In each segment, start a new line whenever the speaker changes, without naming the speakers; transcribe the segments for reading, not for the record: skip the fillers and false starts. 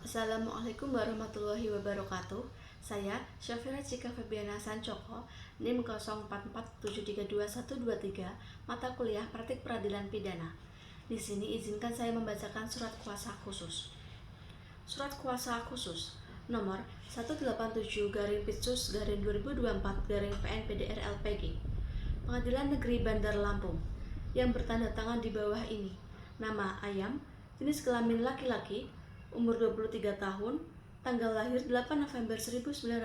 Assalamualaikum warahmatullahi wabarakatuh. Saya Syafira Cika Febiana Sancoko, NIM 0447322123, mata kuliah Praktik Peradilan Pidana. Di sini izinkan saya membacakan surat kuasa khusus. Surat kuasa khusus nomor 187-Pitsus-2024-PNPDR LPG Pengadilan Negeri Bandar Lampung yang bertanda tangan di bawah ini. Nama Ayam, jenis kelamin laki-laki, umur 23 tahun, tanggal lahir 8 November 1999,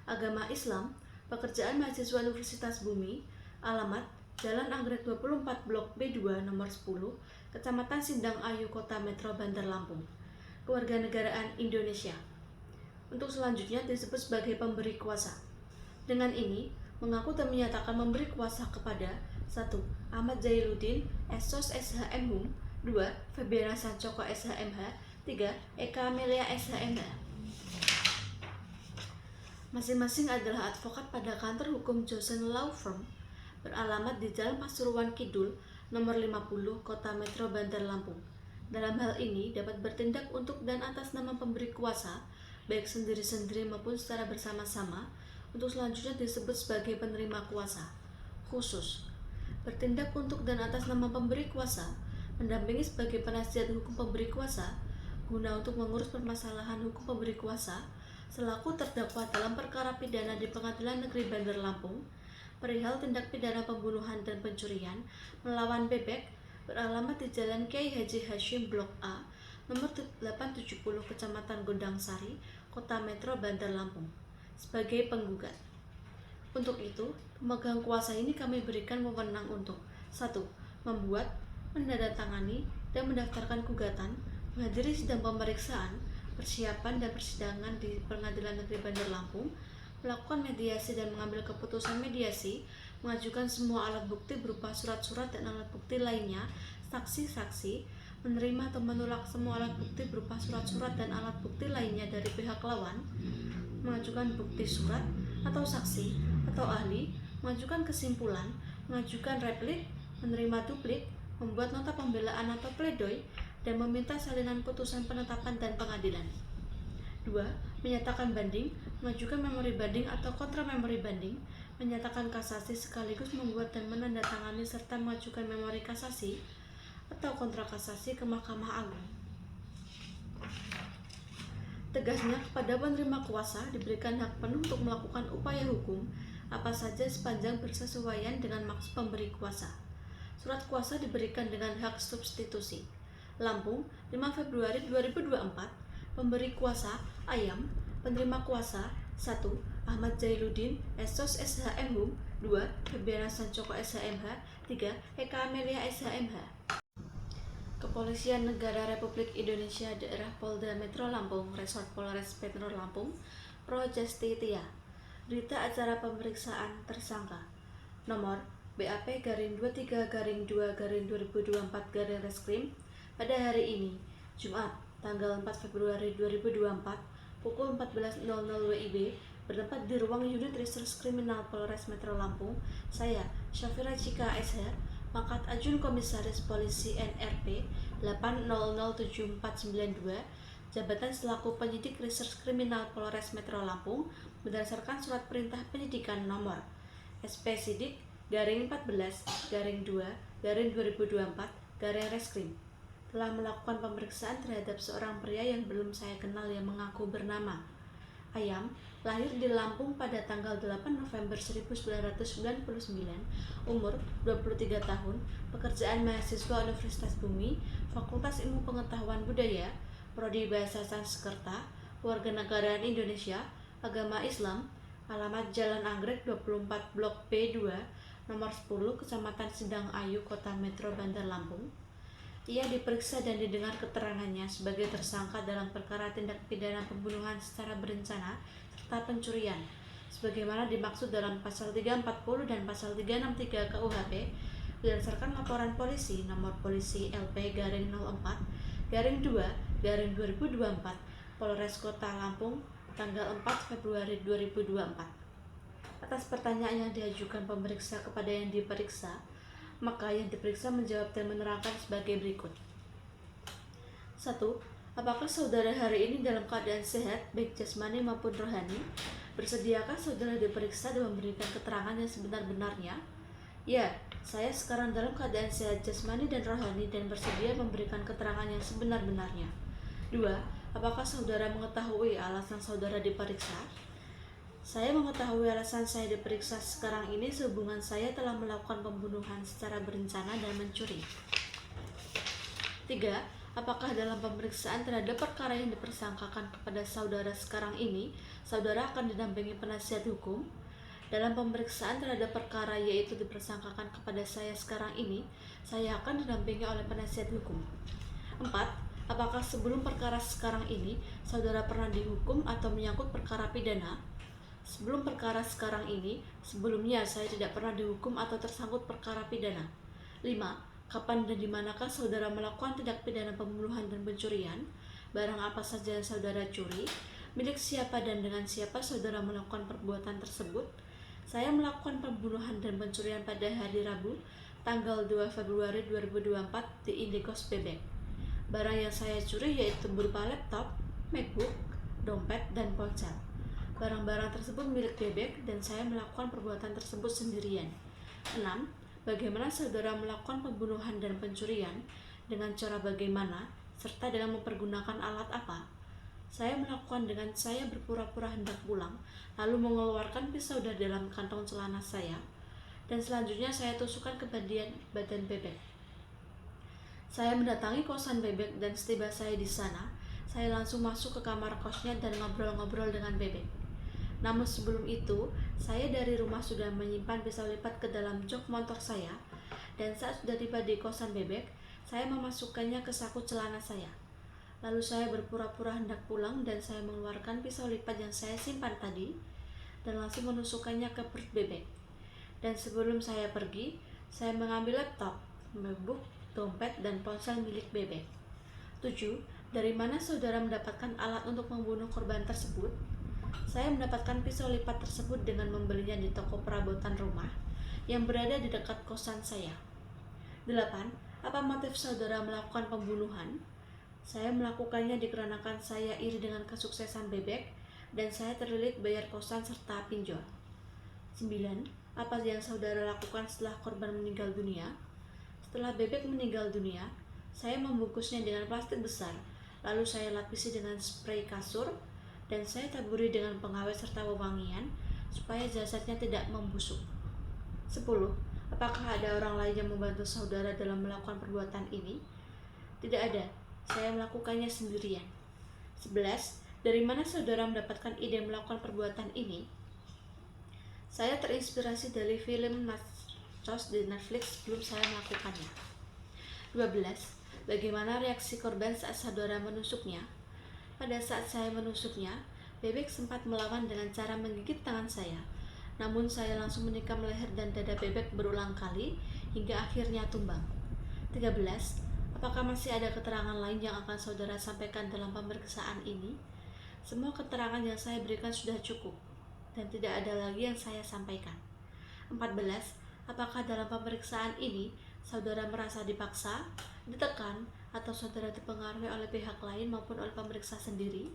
agama Islam, pekerjaan mahasiswa Universitas Bumi, alamat Jalan Anggrek 24 Blok B2 nomor 10, Kecamatan Sindang Ayu, Kota Metro Bandar Lampung, kewarganegaraan Indonesia. Untuk selanjutnya disebut sebagai pemberi kuasa. Dengan ini, mengaku dan menyatakan memberi kuasa kepada 1. Ahmad Zailuddin, SOS SHM 2. Febiana Sancoko SHMH 3. Eka Amelia SHMH. Masing-masing adalah advokat pada kantor hukum Johnson Law Firm beralamat di Jalan Pasuruan Kidul nomor 50 Kota Metro Bandar Lampung. Dalam hal ini dapat bertindak untuk dan atas nama pemberi kuasa baik sendiri-sendiri maupun secara bersama-sama. Untuk selanjutnya disebut sebagai penerima kuasa khusus. Bertindak untuk dan atas nama pemberi kuasa, mendampingi sebagai penasihat hukum pemberi kuasa guna untuk mengurus permasalahan hukum pemberi kuasa selaku terdakwa dalam perkara pidana di Pengadilan Negeri Bandar Lampung perihal tindak pidana pembunuhan dan pencurian melawan bebek beralamat di Jalan Kiai Haji Hashim Blok A nomor 870 Kecamatan Gondang Sari, Kota Metro Bandar Lampung sebagai penggugat. Untuk itu, pemegang kuasa ini kami berikan wewenang untuk 1. Membuat, menandatangani, dan mendaftarkan gugatan, menghadiri sidang pemeriksaan, persiapan dan persidangan di Pengadilan Negeri Bandar Lampung, melakukan mediasi dan mengambil keputusan mediasi, mengajukan semua alat bukti berupa surat-surat dan alat bukti lainnya, saksi-saksi, menerima atau menolak semua alat bukti berupa surat-surat dan alat bukti lainnya dari pihak lawan, mengajukan bukti surat atau saksi atau ahli, mengajukan kesimpulan, mengajukan replik, menerima duplik, membuat nota pembelaan atau pledoi, dan meminta salinan putusan penetapan dan pengadilan. 2. Menyatakan banding, mengajukan memori banding atau kontra memori banding, menyatakan kasasi sekaligus membuat dan menandatangani serta mengajukan memori kasasi atau kontra kasasi ke Mahkamah Agung. Tegasnya, kepada penerima kuasa diberikan hak penuh untuk melakukan upaya hukum apa saja sepanjang bersesuaian dengan maksud pemberi kuasa. Surat kuasa diberikan dengan hak substitusi. Lampung, 5 Februari 2024. Pemberi kuasa Ayam. Penerima kuasa 1. Ahmad Zailuddin, SOS SHM 2. Febiana Sancoko SHMH 3. Eka Amelia SHMH. Kepolisian Negara Republik Indonesia Daerah Polda Metro Lampung, Resort Polres Metro Lampung, Pro Justitia. Berita acara pemeriksaan tersangka nomor BAP garing 23 garing 2 garing 2024 garing Reskrim pada hari ini, Jumat, tanggal 4 Februari 2024, pukul 14.00 WIB, bertempat di ruang unit Reserse Kriminal Polres Metro Lampung. Saya, Syafira Cika SH, pangkat Ajun Komisaris Polisi NRP 8007492, jabatan selaku penyidik Reserse Kriminal Polres Metro Lampung, berdasarkan surat perintah penyidikan nomor SP Sidik garing 14 garing 2 garing 2024 garing Reskrim, telah melakukan pemeriksaan terhadap seorang pria yang belum saya kenal yang mengaku bernama Ayam, lahir di Lampung pada tanggal 8 November 1999, umur 23 tahun, pekerjaan mahasiswa Universitas Bumi, Fakultas Ilmu Pengetahuan Budaya, Prodi Bahasa Sanskerta, kewarganegaraan Indonesia, agama Islam, alamat Jalan Anggrek 24 Blok B2, nomor 10, Kecamatan Sindang Ayu, Kota Metro Bandar Lampung. Ia diperiksa dan didengar keterangannya sebagai tersangka dalam perkara tindak pidana pembunuhan secara berencana serta pencurian, sebagaimana dimaksud dalam pasal 340 dan pasal 363 KUHP, berdasarkan laporan polisi nomor polisi LP garing 04 garing 2 garing 2024 Polres Kota Lampung tanggal 4 Februari 2024. Atas pertanyaan yang diajukan pemeriksa kepada yang diperiksa, maka yang diperiksa menjawab dan menerangkan sebagai berikut. 1. Apakah saudara hari ini dalam keadaan sehat, baik jasmani maupun rohani? Bersediakah saudara diperiksa dan memberikan keterangan yang sebenar-benarnya? Ya, saya sekarang dalam keadaan sehat jasmani dan rohani dan bersedia memberikan keterangan yang sebenar-benarnya. 2. Apakah saudara mengetahui alasan saudara diperiksa? Saya mengetahui alasan saya diperiksa sekarang ini sehubungan saya telah melakukan pembunuhan secara berencana dan mencuri. 3. Apakah dalam pemeriksaan terhadap perkara yang dipersangkakan kepada saudara sekarang ini, saudara akan didampingi penasihat hukum? Dalam pemeriksaan terhadap perkara yaitu dipersangkakan kepada saya sekarang ini, saya akan didampingi oleh penasihat hukum. 4. Apakah sebelum perkara sekarang ini, saudara pernah dihukum atau menyangkut perkara pidana? Sebelum perkara sekarang ini, sebelumnya saya tidak pernah dihukum atau tersangkut perkara pidana. 5. Kapan dan di manakah saudara melakukan tindak pidana pembunuhan dan pencurian? Barang apa saja yang saudara curi? Milik siapa dan dengan siapa saudara melakukan perbuatan tersebut? Saya melakukan pembunuhan dan pencurian pada hari Rabu, tanggal 2 Februari 2024 di Indikos Bebek. Barang yang saya curi yaitu berupa laptop, MacBook, dompet, dan ponsel. Barang-barang tersebut milik Bebek dan saya melakukan perbuatan tersebut sendirian. 6. Bagaimana saudara melakukan pembunuhan dan pencurian, dengan cara bagaimana, serta dengan mempergunakan alat apa? Saya melakukan dengan saya berpura-pura hendak pulang, lalu mengeluarkan pisau dari dalam kantong celana saya, dan selanjutnya saya tusukkan ke badan Bebek. Saya mendatangi kosan Bebek dan setiba saya di sana, saya langsung masuk ke kamar kosnya dan ngobrol-ngobrol dengan Bebek. Namun sebelum itu, saya dari rumah sudah menyimpan pisau lipat ke dalam jok motor saya, dan saat sudah tiba di kosan Bebek, saya memasukkannya ke saku celana saya. Lalu saya berpura-pura hendak pulang dan saya mengeluarkan pisau lipat yang saya simpan tadi, dan langsung menusukkannya ke perut Bebek. Dan sebelum saya pergi, saya mengambil laptop, MacBook, dompet, dan ponsel milik Bebek. 7. Dari mana saudara mendapatkan alat untuk membunuh korban tersebut? Saya mendapatkan pisau lipat tersebut dengan membelinya di toko perabotan rumah yang berada di dekat kosan saya. 8. Apa motif saudara melakukan pembunuhan? Saya melakukannya dikarenakan saya iri dengan kesuksesan Bebek dan saya terlilit bayar kosan serta pinjol. 9. Apa yang saudara lakukan setelah korban meninggal dunia? Setelah Bebek meninggal dunia, saya membungkusnya dengan plastik besar, lalu saya lapisi dengan spray kasur, dan saya taburi dengan pengawet serta wewangian supaya jasadnya tidak membusuk. 10. Apakah ada orang lain yang membantu saudara dalam melakukan perbuatan ini? Tidak ada, saya melakukannya sendirian. 11. Dari mana saudara mendapatkan ide melakukan perbuatan ini? Saya terinspirasi dari film Nachos di Netflix sebelum saya melakukannya. 12. Bagaimana reaksi korban saat saudara menusuknya? Pada saat saya menusuknya, Bebek sempat melawan dengan cara menggigit tangan saya. Namun saya langsung menikam leher dan dada Bebek berulang kali hingga akhirnya tumbang. 13. Apakah masih ada keterangan lain yang akan saudara sampaikan dalam pemeriksaan ini? Semua keterangan yang saya berikan sudah cukup dan tidak ada lagi yang saya sampaikan. 14. Apakah dalam pemeriksaan ini saudara merasa dipaksa, ditekan, atau saudara dipengaruhi oleh pihak lain maupun oleh pemeriksa sendiri?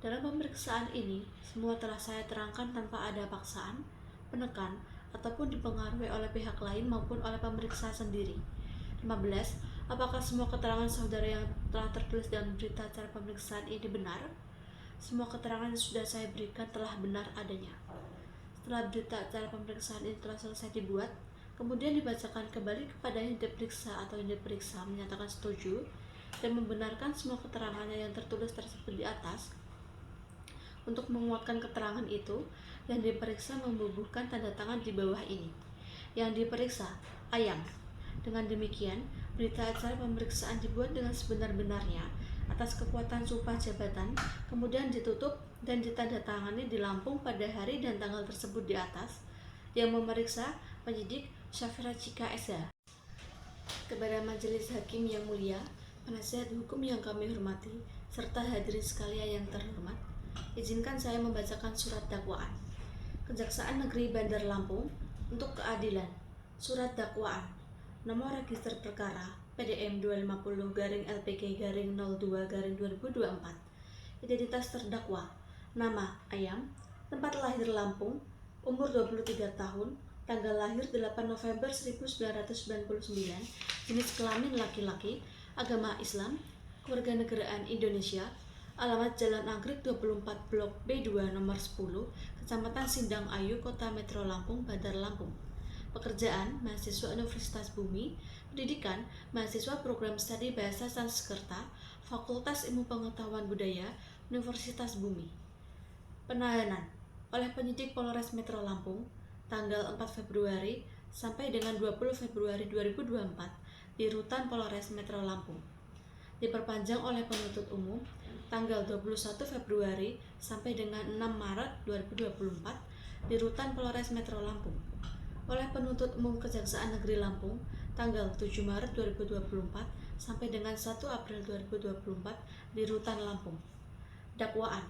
Dalam pemeriksaan ini, semua telah saya terangkan tanpa ada paksaan, penekan, ataupun dipengaruhi oleh pihak lain maupun oleh pemeriksa sendiri. 15. Apakah semua keterangan saudara yang telah tertulis dalam berita acara pemeriksaan ini benar? Semua keterangan yang sudah saya berikan telah benar adanya. Setelah berita acara pemeriksaan ini telah selesai dibuat, kemudian dibacakan kembali kepada yang diperiksa atau yang diperiksa menyatakan setuju dan membenarkan semua keterangannya yang tertulis tersebut di atas. Untuk menguatkan keterangan itu, yang diperiksa membubuhkan tanda tangan di bawah ini. Yang diperiksa, Ayang. Dengan demikian, berita acara pemeriksaan dibuat dengan sebenar-benarnya atas kekuatan sumpah jabatan, kemudian ditutup dan ditandatangani di Lampung pada hari dan tanggal tersebut di atas. Yang memeriksa, penyidik Syafira Cika Esa. Kepada majelis hakim yang mulia, penasihat hukum yang kami hormati, serta hadirin sekalian yang terhormat, izinkan saya membacakan surat dakwaan. Kejaksaan Negeri Bandar Lampung untuk keadilan. Surat dakwaan. Nomor register perkara PDM 250-LPG-02-2024. Identitas terdakwa: nama Ayam, tempat lahir Lampung, umur 23 tahun, tanggal lahir 8 November 1999, jenis kelamin laki-laki, agama Islam, kewarganegaraan Indonesia, alamat Jalan Anggrek 24 Blok B2 nomor 10, Kecamatan Sindang Ayu, Kota Metro Lampung, Bandar Lampung. Pekerjaan: mahasiswa Universitas Bumi. Pendidikan: mahasiswa program studi Bahasa Sanskerta, Fakultas Ilmu Pengetahuan Budaya, Universitas Bumi. Penahanan oleh penyidik Polres Metro Lampung tanggal 4 Februari sampai dengan 20 Februari 2024 di Rutan Polres Metro Lampung. Diperpanjang oleh penuntut umum tanggal 21 Februari sampai dengan 6 Maret 2024 di Rutan Polres Metro Lampung. Oleh penuntut umum Kejaksaan Negeri Lampung tanggal 7 Maret 2024 sampai dengan 1 April 2024 di Rutan Lampung. Dakwaan: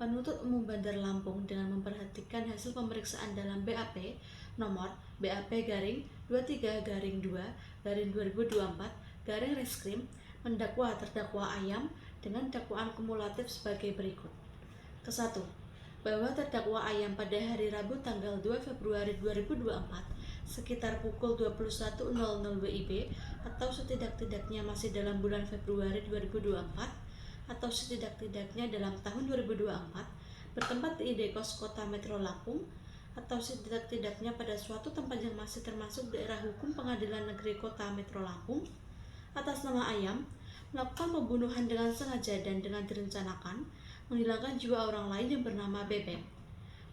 penuntut umum Bandar Lampung dengan memperhatikan hasil pemeriksaan dalam BAP nomor BAP-2-23-2-2024 mendakwa terdakwa Ayam dengan dakwaan kumulatif sebagai berikut. Ke-1, bahwa terdakwa Ayam pada hari Rabu tanggal 2 Februari 2024 sekitar pukul 21.00 WIB atau setidak-tidaknya masih dalam bulan Februari 2024 atau setidak-tidaknya dalam tahun 2024 bertempat di Indekos Kota Metro Lampung atau setidak-tidaknya pada suatu tempat yang masih termasuk daerah hukum Pengadilan Negeri Kota Metro Lampung atas nama Ayam melakukan pembunuhan dengan sengaja dan dengan direncanakan menghilangkan jiwa orang lain yang bernama Bebek.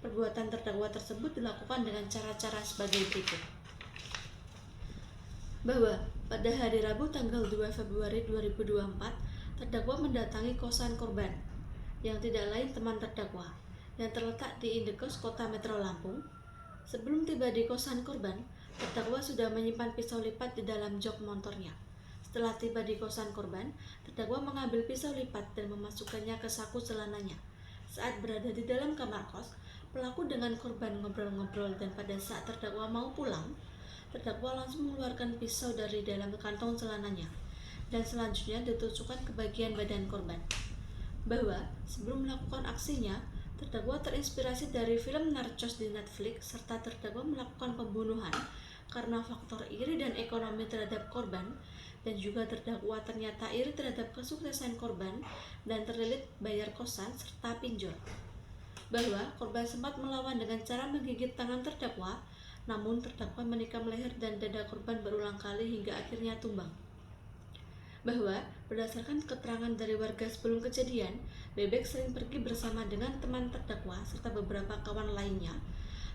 Perbuatan terdakwa tersebut dilakukan dengan cara-cara sebagai berikut. Bahwa pada hari Rabu tanggal 2 Februari 2024 terdakwa mendatangi kosan korban yang tidak lain teman terdakwa yang terletak di Indekos Kota Metro Lampung. Sebelum tiba di kosan korban, terdakwa sudah menyimpan pisau lipat di dalam jok motornya. Setelah tiba di kosan korban, terdakwa mengambil pisau lipat dan memasukkannya ke saku celananya. Saat berada di dalam kamar kos, pelaku dengan korban ngobrol-ngobrol dan pada saat terdakwa mau pulang, terdakwa langsung mengeluarkan pisau dari dalam kantong celananya dan selanjutnya ditusukkan ke bagian badan korban. Bahwa sebelum melakukan aksinya, terdakwa terinspirasi dari film Narcos di Netflix serta terdakwa melakukan pembunuhan karena faktor iri dan ekonomi terhadap korban, dan juga terdakwa ternyata iri terhadap kesuksesan korban dan terlilit bayar kosan serta pinjol. Bahwa korban sempat melawan dengan cara menggigit tangan terdakwa, namun terdakwa menikam leher dan dada korban berulang kali hingga akhirnya tumbang. Bahwa berdasarkan keterangan dari warga sebelum kejadian, Bebek sering pergi bersama dengan teman terdakwa serta beberapa kawan lainnya.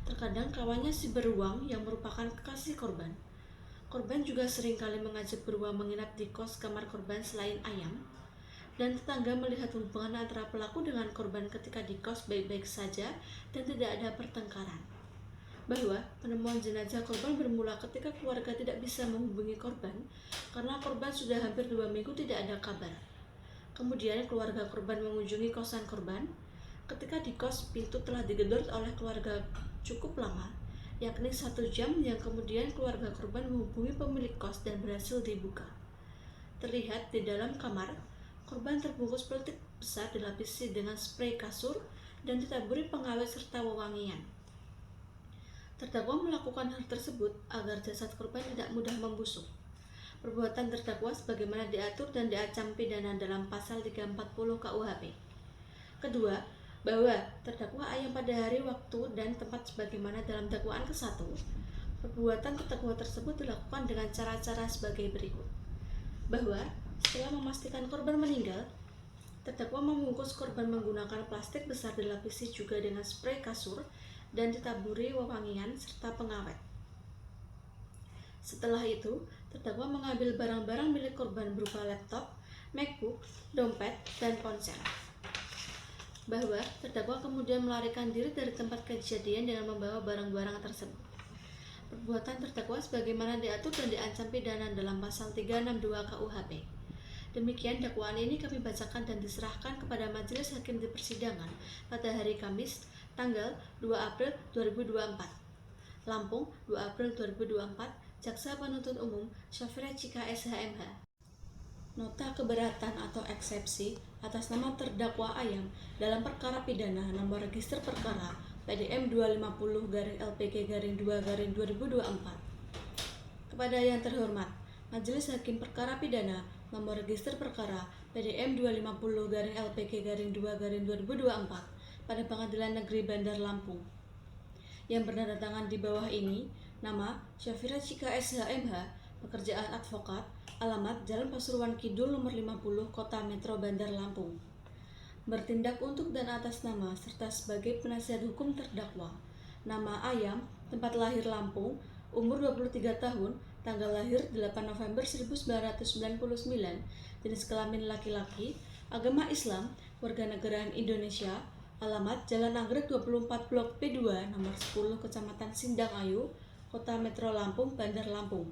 Terkadang kawannya si Beruang yang merupakan kekasih korban. Korban juga sering kali mengajak Beruang menginap di kos kamar korban selain Ayam. Dan tetangga melihat hubungan antara pelaku dengan korban ketika di kos baik-baik saja dan tidak ada pertengkaran. Bahwa penemuan jenazah korban bermula ketika keluarga tidak bisa menghubungi korban karena korban sudah hampir 2 minggu tidak ada kabar. Kemudian keluarga korban mengunjungi kosan korban. Ketika di kos, pintu telah digedor oleh keluarga cukup lama, yakni 1 jam, yang kemudian keluarga korban menghubungi pemilik kos dan berhasil dibuka. Terlihat di dalam kamar, korban terbungkus plastik besar dilapisi dengan spray kasur dan ditaburi pengawet serta wewangian. Terdakwa melakukan hal tersebut agar jasad korban tidak mudah membusuk. Perbuatan terdakwa sebagaimana diatur dan diancam pidana dalam pasal 340 KUHP. Kedua, bahwa terdakwa Ayam pada hari, waktu, dan tempat sebagaimana dalam dakwaan ke-1, perbuatan terdakwa tersebut dilakukan dengan cara-cara sebagai berikut. Bahwa setelah memastikan korban meninggal, terdakwa membungkus korban menggunakan plastik besar dilapisi juga dengan spray kasur dan ditaburi wewangian serta pengawet. Setelah itu, terdakwa mengambil barang-barang milik korban berupa laptop, MacBook, dompet, dan ponsel. Bahwa terdakwa kemudian melarikan diri dari tempat kejadian dengan membawa barang-barang tersebut. Perbuatan terdakwa sebagaimana diatur dan diancam pidana dalam pasal 362 KUHP. Demikian dakwaan ini kami bacakan dan diserahkan kepada majelis hakim di persidangan pada hari Kamis tanggal 2 April 2024. Lampung, 2 April 2024, Jaksa Penuntut Umum Syafira Chika SHMH. Nota keberatan atau eksepsi atas nama terdakwa Ayam dalam perkara pidana nomor register perkara PDM 250-LPG-2-2024. Kepada yang terhormat, Majelis Hakim Perkara Pidana nomor register perkara PDM 250-LPG-2-2024 pada Pengadilan Negeri Bandar Lampung. Yang bertandatangan di bawah ini, nama Syafira Chika SHMH, pekerjaan advokat, alamat Jalan Pasuruan Kidul nomor 50, Kota Metro Bandar Lampung. Bertindak untuk dan atas nama serta sebagai penasihat hukum terdakwa. Nama Ayam, tempat lahir Lampung, umur 23 tahun, tanggal lahir 8 November 1999, jenis kelamin laki-laki, agama Islam, warganegaraan Indonesia, alamat Jalan Anggrek 24 Blok P2 nomor 10 Kecamatan Sindang Ayu, Kota Metro Lampung, Bandar Lampung.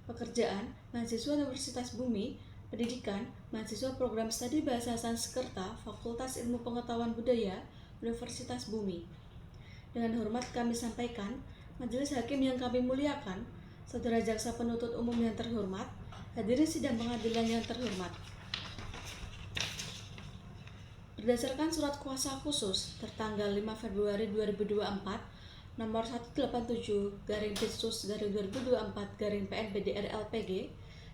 Pekerjaan, mahasiswa Universitas Bumi, pendidikan, mahasiswa program studi Bahasa Sanskerta, Fakultas Ilmu Pengetahuan Budaya, Universitas Bumi. Dengan hormat kami sampaikan, Majelis Hakim yang kami muliakan, Saudara Jaksa Penuntut Umum yang terhormat, hadirin sidang pengadilan yang terhormat. Berdasarkan surat kuasa khusus tertanggal 5 Februari 2024 nomor 187-2024-PN-BDR-LPG,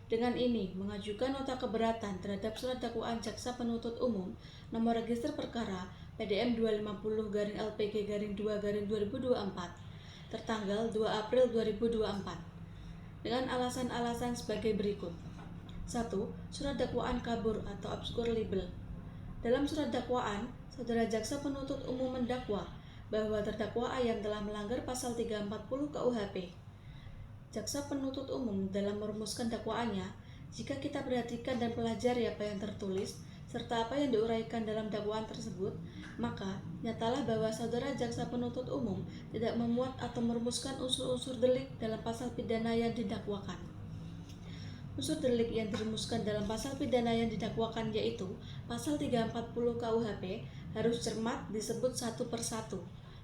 dengan ini mengajukan nota keberatan terhadap surat dakwaan Jaksa Penuntut Umum nomor register perkara PDM 250-LPG-2-2024 tertanggal 2 April 2024 dengan alasan-alasan sebagai berikut. 1. Surat dakwaan kabur atau obskur libel. Dalam surat dakwaan, Saudara Jaksa Penuntut Umum mendakwa bahwa terdakwa Ayam telah melanggar pasal 340 KUHP. Jaksa Penuntut Umum dalam merumuskan dakwaannya, jika kita perhatikan dan pelajari apa yang tertulis, serta apa yang diuraikan dalam dakwaan tersebut, maka nyatalah bahwa Saudara Jaksa Penuntut Umum tidak memuat atau merumuskan unsur-unsur delik dalam pasal pidana yang didakwakan. Unsur delik yang dirumuskan dalam pasal pidana yang didakwakan yaitu pasal 340 KUHP harus cermat disebut satu persatu.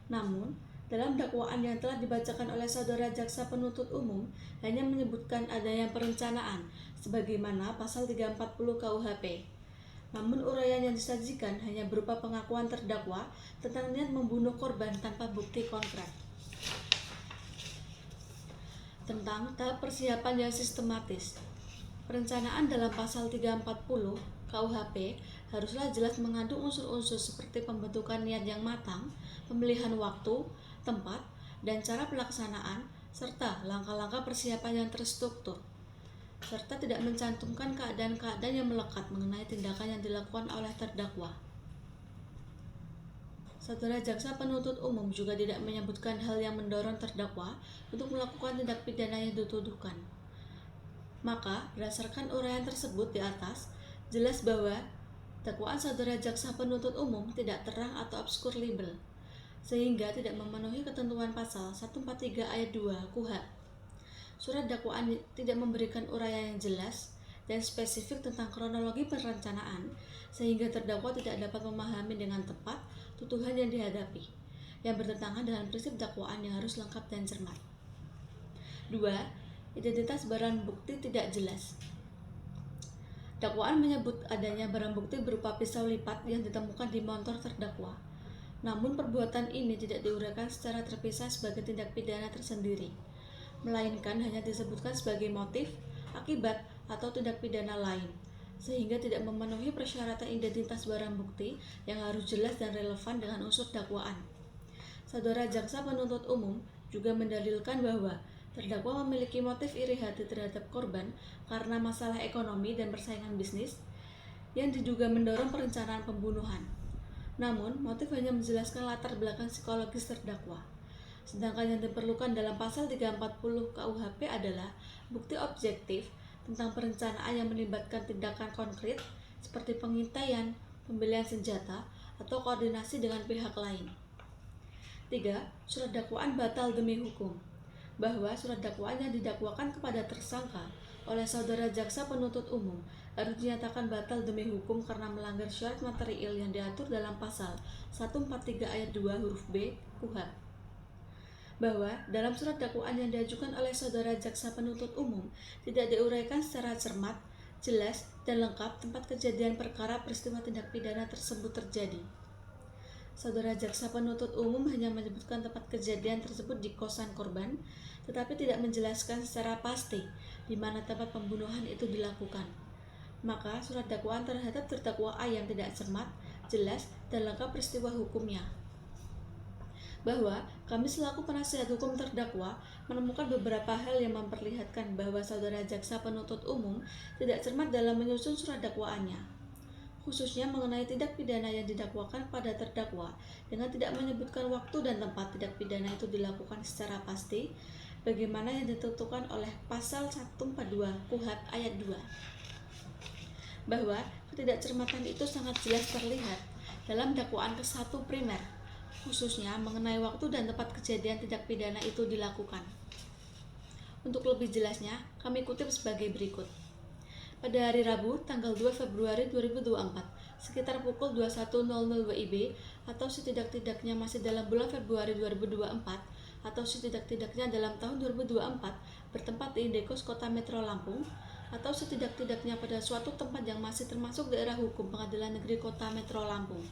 Namun, dalam dakwaan yang telah dibacakan oleh Saudara Jaksa Penuntut Umum hanya menyebutkan adanya perencanaan sebagaimana pasal 340 KUHP. Namun uraian yang disajikan hanya berupa pengakuan terdakwa tentang niat membunuh korban tanpa bukti konkret. Tentang tahap persiapan yang sistematis. Perencanaan dalam pasal 340 KUHP haruslah jelas mengandung unsur-unsur seperti pembentukan niat yang matang, pemilihan waktu, tempat, dan cara pelaksanaan, serta langkah-langkah persiapan yang terstruktur, serta tidak mencantumkan keadaan-keadaan yang melekat mengenai tindakan yang dilakukan oleh terdakwa. Saudara Jaksa Penuntut Umum juga tidak menyebutkan hal yang mendorong terdakwa untuk melakukan tindak pidana yang dituduhkan. Maka, berdasarkan uraian tersebut di atas, jelas bahwa dakwaan Saudara Jaksa Penuntut Umum tidak terang atau obskur libel, sehingga tidak memenuhi ketentuan pasal 143 ayat 2 KUH. Surat dakwaan tidak memberikan uraian yang jelas dan spesifik tentang kronologi perencanaan, sehingga terdakwa tidak dapat memahami dengan tepat tuduhan yang dihadapi, yang bertentangan dengan prinsip dakwaan yang harus lengkap dan cermat. 2. Identitas barang bukti tidak jelas. Dakwaan menyebut adanya barang bukti berupa pisau lipat yang ditemukan di motor terdakwa. Namun perbuatan ini tidak diuraikan secara terpisah sebagai tindak pidana tersendiri, melainkan hanya disebutkan sebagai motif, akibat, atau tindak pidana lain, sehingga tidak memenuhi persyaratan identitas barang bukti yang harus jelas dan relevan dengan unsur dakwaan. Saudara Jaksa Penuntut Umum juga mendalilkan bahwa terdakwa memiliki motif iri hati terhadap korban karena masalah ekonomi dan persaingan bisnis yang diduga mendorong perencanaan pembunuhan. Namun, motif hanya menjelaskan latar belakang psikologis terdakwa. Sedangkan yang diperlukan dalam pasal 340 KUHP adalah bukti objektif tentang perencanaan yang melibatkan tindakan konkret seperti pengintaian, pembelian senjata, atau koordinasi dengan pihak lain. 3. Surat dakwaan batal demi hukum. Bahwa surat dakwaan yang didakwakan kepada tersangka oleh Saudara Jaksa Penuntut Umum harus dinyatakan batal demi hukum karena melanggar syarat material yang diatur dalam pasal 143 ayat 2 huruf B KUH. bahwa dalam surat dakwaan yang diajukan oleh saudara jaksa penuntut umum tidak diuraikan secara cermat, jelas, dan lengkap tempat kejadian perkara peristiwa tindak pidana tersebut terjadi. Saudara jaksa penuntut umum hanya menyebutkan tempat kejadian tersebut di kosan korban, tetapi tidak menjelaskan secara pasti di mana tempat pembunuhan itu dilakukan. Maka surat dakwaan terhadap terdakwa A yang tidak cermat, jelas, dan lengkap peristiwa hukumnya. Bahwa kami selaku penasihat hukum terdakwa menemukan beberapa hal yang memperlihatkan bahwa saudara jaksa penuntut umum tidak cermat dalam menyusun surat dakwaannya, khususnya mengenai tindak pidana yang didakwakan pada terdakwa dengan tidak menyebutkan waktu dan tempat tindak pidana itu dilakukan secara pasti, bagaimana yang ditentukan oleh pasal 142 KUHP ayat 2. Bahwa ketidakcermatan itu sangat jelas terlihat dalam dakwaan ke-1 primer, khususnya mengenai waktu dan tempat kejadian tindak pidana itu dilakukan. Untuk lebih jelasnya, kami kutip sebagai berikut. Pada hari Rabu, tanggal 2 Februari 2024, sekitar pukul 21.00 WIB atau setidak-tidaknya masih dalam bulan Februari 2024 atau setidak-tidaknya dalam tahun 2024 bertempat di Indekos Kota Metro Lampung atau setidak-tidaknya pada suatu tempat yang masih termasuk daerah hukum Pengadilan Negeri Kota Metro Lampung.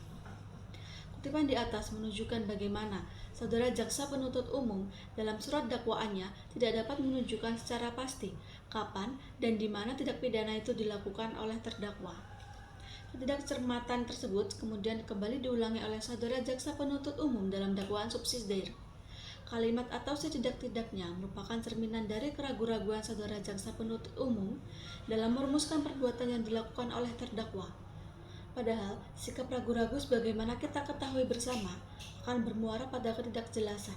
Kutipan di atas menunjukkan bagaimana saudara jaksa penuntut umum dalam surat dakwaannya tidak dapat menunjukkan secara pasti kapan dan di mana tindak pidana itu dilakukan oleh terdakwa. Ketidakcermatan tersebut kemudian kembali diulangi oleh saudara jaksa penuntut umum dalam dakwaan subsidiar. Kalimat atau setidak-tidaknya merupakan cerminan dari keraguan-raguan saudara jaksa penuntut umum dalam merumuskan perbuatan yang dilakukan oleh terdakwa. Padahal, sikap ragu-ragu sebagaimana kita ketahui bersama akan bermuara pada ketidakjelasan.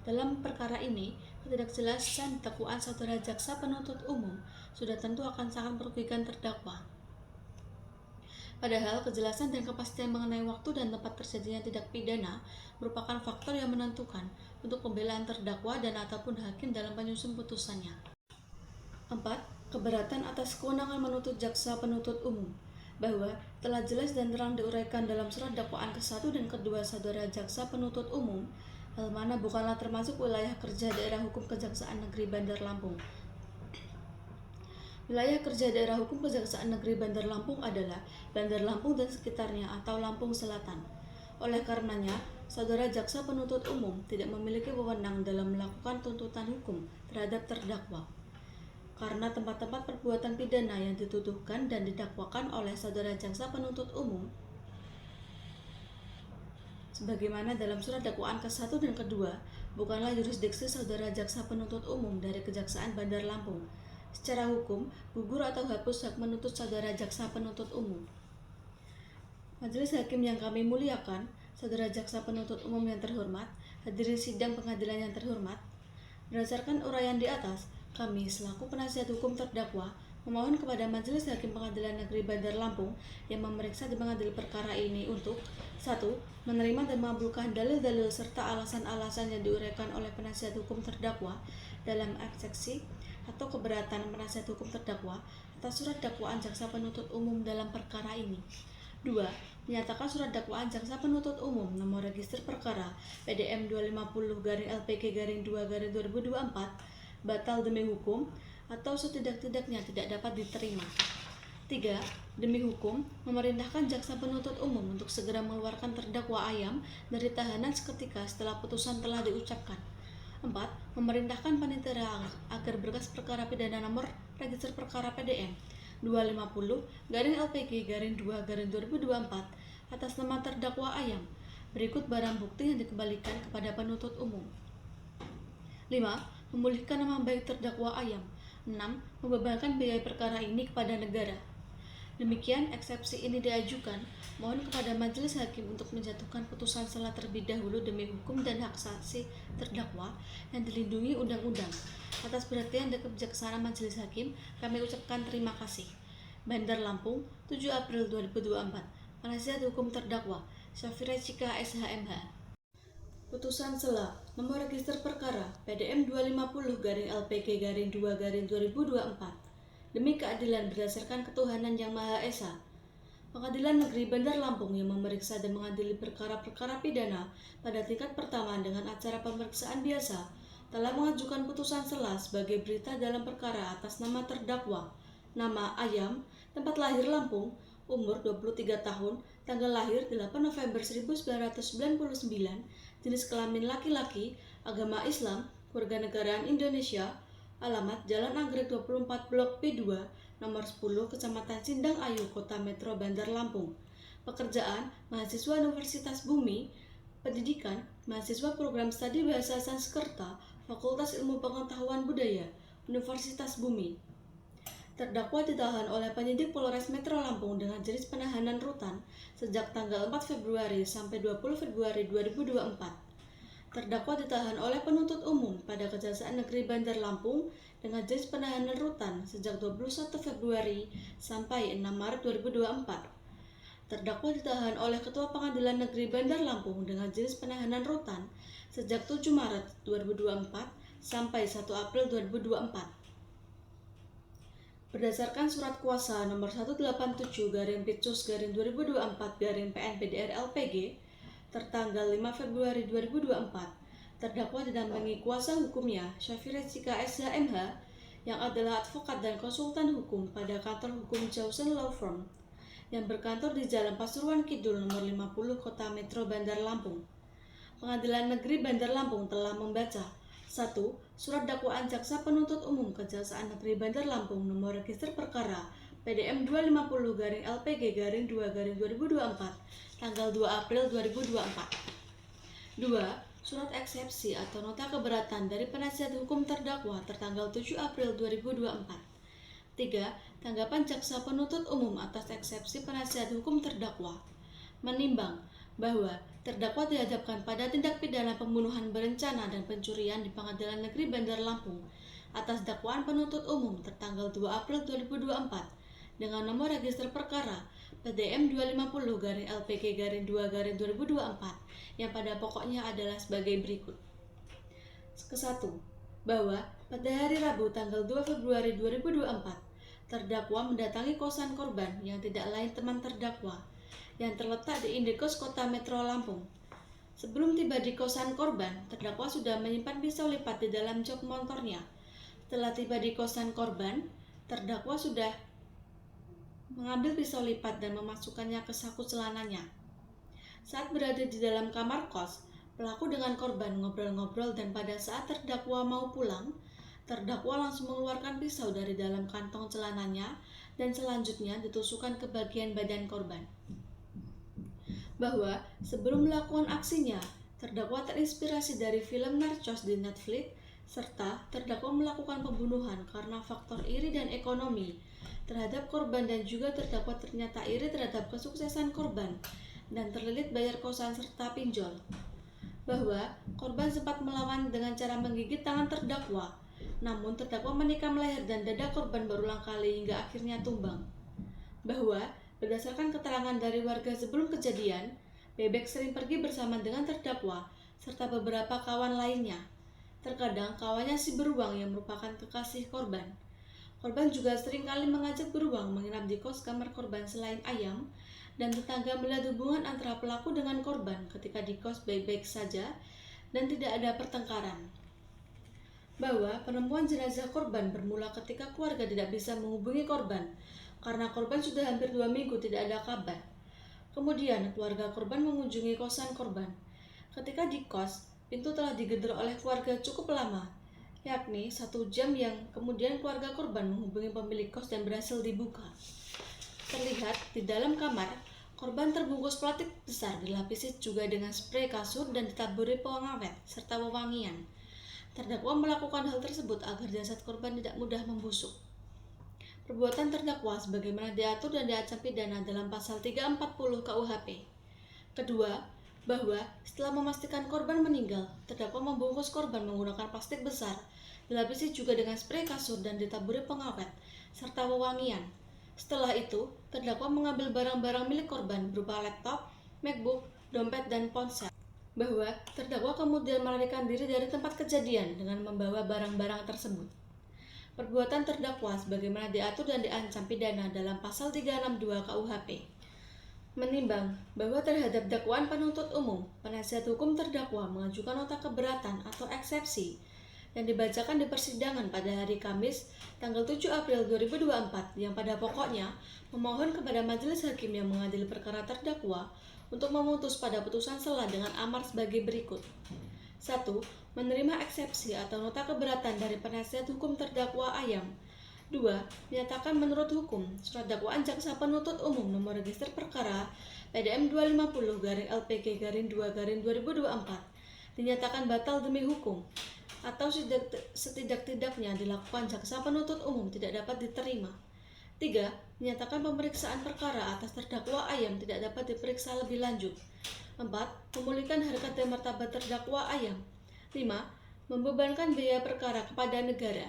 Dalam perkara ini, ketidakjelasan dakwaan saudara jaksa penuntut umum sudah tentu akan sangat merugikan terdakwa. Padahal, kejelasan dan kepastian mengenai waktu dan tempat terjadinya tindak pidana merupakan faktor yang menentukan untuk pembelaan terdakwa dan ataupun hakim dalam penyusun putusannya. 4. Keberatan atas kewenangan menuntut jaksa penuntut umum, bahwa telah jelas dan terang diuraikan dalam surat dakwaan ke-1 dan ke-2 saudara jaksa penuntut umum, hal mana bukanlah termasuk wilayah kerja daerah hukum Kejaksaan Negeri Bandar Lampung. Wilayah kerja daerah hukum Kejaksaan Negeri Bandar Lampung adalah Bandar Lampung dan sekitarnya atau Lampung Selatan. Oleh karenanya, saudara jaksa penuntut umum tidak memiliki wewenang dalam melakukan tuntutan hukum terhadap terdakwa. Karena tempat-tempat perbuatan pidana yang dituduhkan dan didakwakan oleh saudara jaksa penuntut umum sebagaimana dalam surat dakwaan ke-1 dan ke-2 bukanlah yurisdiksi saudara jaksa penuntut umum dari Kejaksaan Bandar Lampung. Secara hukum, gugur atau hapus hak menuntut saudara jaksa penuntut umum. Majelis hakim yang kami muliakan, saudara jaksa penuntut umum yang terhormat, hadirin sidang pengadilan yang terhormat, berdasarkan uraian di atas, kami selaku penasihat hukum terdakwa memohon kepada Majelis Hakim Pengadilan Negeri Bandar Lampung yang memeriksa dan mengadili perkara ini untuk 1. Menerima dan mengabulkan dalil-dalil serta alasan-alasan yang diuraikan oleh penasihat hukum terdakwa dalam eksepsi atau keberatan penasihat hukum terdakwa atas surat dakwaan jaksa penuntut umum dalam perkara ini. 2. Menyatakan surat dakwaan jaksa penuntut umum nomor register perkara PDM 250-LPG-2-2024 batal demi hukum atau setidak-tidaknya tidak dapat diterima. 3. Demi hukum, memerintahkan jaksa penuntut umum untuk segera mengeluarkan terdakwa Ayam dari tahanan seketika setelah putusan telah diucapkan. 4. Memerintahkan panitera agar berkas perkara pidana nomor register perkara PDM 250-LPG-2-2024 atas nama terdakwa Ayam berikut barang bukti yang dikembalikan kepada penuntut umum. 5. Memulihkan nama baik terdakwa Ayam. 6. Membebankan biaya perkara ini kepada negara. Demikian eksepsi ini diajukan, mohon kepada majelis hakim untuk menjatuhkan putusan setelah terlebih dahulu demi hukum dan hak saksi terdakwa yang dilindungi undang-undang. Atas perhatian dan kebijaksanaan majelis hakim, kami ucapkan terima kasih. Bandar Lampung, 7 April 2024. Penasihat hukum terdakwa, Syafira Cika SHMH. Putusan sela nomor register perkara PDM 250-LPG-2-2024 demi keadilan berdasarkan ketuhanan yang Maha Esa. Pengadilan Negeri Bandar Lampung yang memeriksa dan mengadili perkara-perkara pidana pada tingkat pertama dengan acara pemeriksaan biasa telah mengajukan putusan sela sebagai berita dalam perkara atas nama terdakwa, nama Ayam, tempat lahir Lampung, umur 23 tahun, tanggal lahir 8 November 1999, jenis kelamin laki-laki, agama Islam, warganegaraan Indonesia, alamat Jalan Anggrek 24 Blok B2, nomor 10, Kecamatan Sindang Ayu, Kota Metro Bandar Lampung. Pekerjaan, mahasiswa Universitas Bumi. Pendidikan, mahasiswa program studi Bahasa Sanskerta, Fakultas Ilmu Pengetahuan Budaya, Universitas Bumi. Terdakwa ditahan oleh penyidik Polres Metro Lampung dengan jenis penahanan rutan sejak tanggal 4 Februari sampai 20 Februari 2024. Terdakwa ditahan oleh penuntut umum pada Kejaksaan Negeri Bandar Lampung dengan jenis penahanan rutan sejak 21 Februari sampai 6 Maret 2024. Terdakwa ditahan oleh Ketua Pengadilan Negeri Bandar Lampung dengan jenis penahanan rutan sejak 7 Maret 2024 sampai 1 April 2024. Berdasarkan surat kuasa nomor 187/Pitsus/2024/PNPDR-LPG tertanggal 5 Februari 2024, terdakwa didampingi kuasa hukumnya Syafira Cika SH.MH yang adalah advokat dan konsultan hukum pada kantor hukum Jausen Law Firm yang berkantor di Jalan Pasuruan Kidul nomor 50 Kota Metro Bandar Lampung. Pengadilan Negeri Bandar Lampung telah membaca 1. Surat dakwaan Jaksa Penuntut Umum Kejaksaan Negeri Bandar Lampung nomor register perkara PDM 250-LPG-2-2024 tanggal 2 April 2024. 2. Surat eksepsi atau nota keberatan dari penasihat hukum terdakwa tertanggal 7 April 2024. 3. Tanggapan jaksa penuntut umum atas eksepsi penasihat hukum terdakwa. Menimbang bahwa terdakwa dihadapkan pada tindak pidana pembunuhan berencana dan pencurian di Pengadilan Negeri Bandar Lampung atas dakwaan penuntut umum tertanggal 2 April 2024 dengan nomor register perkara PDM 250-LPG-2-2024 yang pada pokoknya adalah sebagai berikut. Ke-1. Bahwa pada hari Rabu tanggal 2 Februari 2024, terdakwa mendatangi kosan korban yang tidak lain teman terdakwa yang terletak di Indekos Kota Metro Lampung. Sebelum tiba di kosan korban, terdakwa sudah menyimpan pisau lipat di dalam jok motornya. Setelah tiba di kosan korban, terdakwa sudah mengambil pisau lipat dan memasukkannya ke saku celananya. Saat berada di dalam kamar kos, pelaku dengan korban ngobrol-ngobrol dan pada saat terdakwa mau pulang, terdakwa langsung mengeluarkan pisau dari dalam kantong celananya dan selanjutnya ditusukkan ke bagian badan korban. Bahwa sebelum melakukan aksinya, terdakwa terinspirasi dari film Narcos di Netflix, serta terdakwa melakukan pembunuhan karena faktor iri dan ekonomi terhadap korban dan juga terdakwa ternyata iri terhadap kesuksesan korban dan terlilit bayar kosan serta pinjol. Bahwa korban sempat melawan dengan cara menggigit tangan terdakwa, namun terdakwa menikam leher dan dada korban berulang kali hingga akhirnya tumbang. Bahwa berdasarkan keterangan dari warga sebelum kejadian, Bebek sering pergi bersama dengan terdakwa serta beberapa kawan lainnya. Terkadang kawannya si Beruang yang merupakan kekasih korban. Korban juga sering kali mengajak Beruang menginap di kos kamar korban selain Ayam, dan tetangga melihat hubungan antara pelaku dengan korban ketika di kos baik-baik saja dan tidak ada pertengkaran. Bahwa penemuan jenazah korban bermula ketika keluarga tidak bisa menghubungi korban karena korban sudah hampir 2 minggu tidak ada kabar. Kemudian keluarga korban mengunjungi kosan korban. Ketika di kos, pintu telah digedor oleh keluarga cukup lama, yakni 1 jam, yang kemudian keluarga korban menghubungi pemilik kos dan berhasil dibuka. Terlihat di dalam kamar, korban terbungkus plastik besar dilapisi juga dengan sprei kasur dan ditaburi pengawet serta wewangian. Terdakwa melakukan hal tersebut agar jasad korban tidak mudah membusuk. Perbuatan terdakwa sebagaimana diatur dan diancam pidana dalam pasal 340 KUHP. Kedua, bahwa setelah memastikan korban meninggal, terdakwa membungkus korban menggunakan plastik besar, dilapisi juga dengan sprei kasur dan ditaburi pengawet, serta wewangian. Setelah itu, terdakwa mengambil barang-barang milik korban berupa laptop, MacBook, dompet, dan ponsel. Bahwa terdakwa kemudian melarikan diri dari tempat kejadian dengan membawa barang-barang tersebut. Perbuatan terdakwa sebagaimana diatur dan diancam pidana dalam pasal 362 KUHP. Menimbang bahwa terhadap dakwaan penuntut umum, penasihat hukum terdakwa mengajukan nota keberatan atau eksepsi yang dibacakan di persidangan pada hari Kamis, tanggal 7 April 2024, yang pada pokoknya memohon kepada majelis hakim yang mengadili perkara terdakwa untuk memutus pada putusan sela dengan amar sebagai berikut. 1. Menerima eksepsi atau nota keberatan dari penasihat hukum terdakwa Ayam. 2. Menyatakan menurut hukum surat dakwaan jaksa penuntut umum nomor register perkara PDM 250-LPG-2-2024 dinyatakan batal demi hukum atau setidak-tidaknya dilakukan jaksa penuntut umum tidak dapat diterima. 3. Menyatakan pemeriksaan perkara atas terdakwa Ayam tidak dapat diperiksa lebih lanjut. 4. Memulihkan harkat dan martabat terdakwa Ayam. 5. Membebankan biaya perkara kepada negara.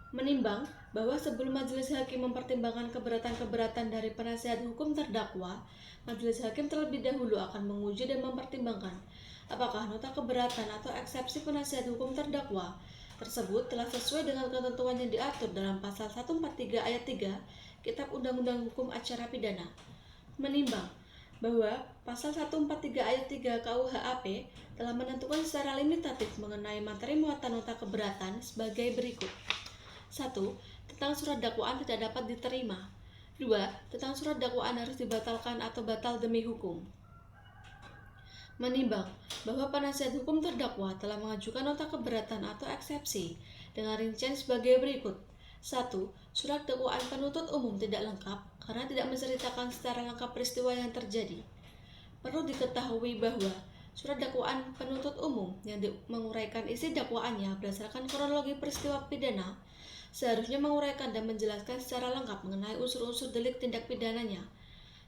Menimbang bahwa sebelum majelis hakim mempertimbangkan keberatan-keberatan dari penasihat hukum terdakwa, majelis hakim terlebih dahulu akan menguji dan mempertimbangkan apakah nota keberatan atau eksepsi penasihat hukum terdakwa tersebut telah sesuai dengan ketentuan yang diatur dalam pasal 143 ayat 3 Kitab Undang-Undang Hukum Acara Pidana. Menimbang bahwa pasal 143 ayat 3 KUHAP telah menentukan secara limitatif mengenai materi muatan nota keberatan sebagai berikut. 1. Tentang surat dakwaan tidak dapat diterima. 2. Tentang surat dakwaan harus dibatalkan atau batal demi hukum. Menimbang bahwa penasihat hukum terdakwa telah mengajukan nota keberatan atau eksepsi dengan rincian sebagai berikut. 1. Surat dakwaan penuntut umum tidak lengkap karena tidak menceritakan secara lengkap peristiwa yang terjadi. Perlu diketahui bahwa surat dakwaan penuntut umum yang menguraikan isi dakwaannya berdasarkan kronologi peristiwa pidana seharusnya menguraikan dan menjelaskan secara lengkap mengenai unsur-unsur delik tindak pidananya,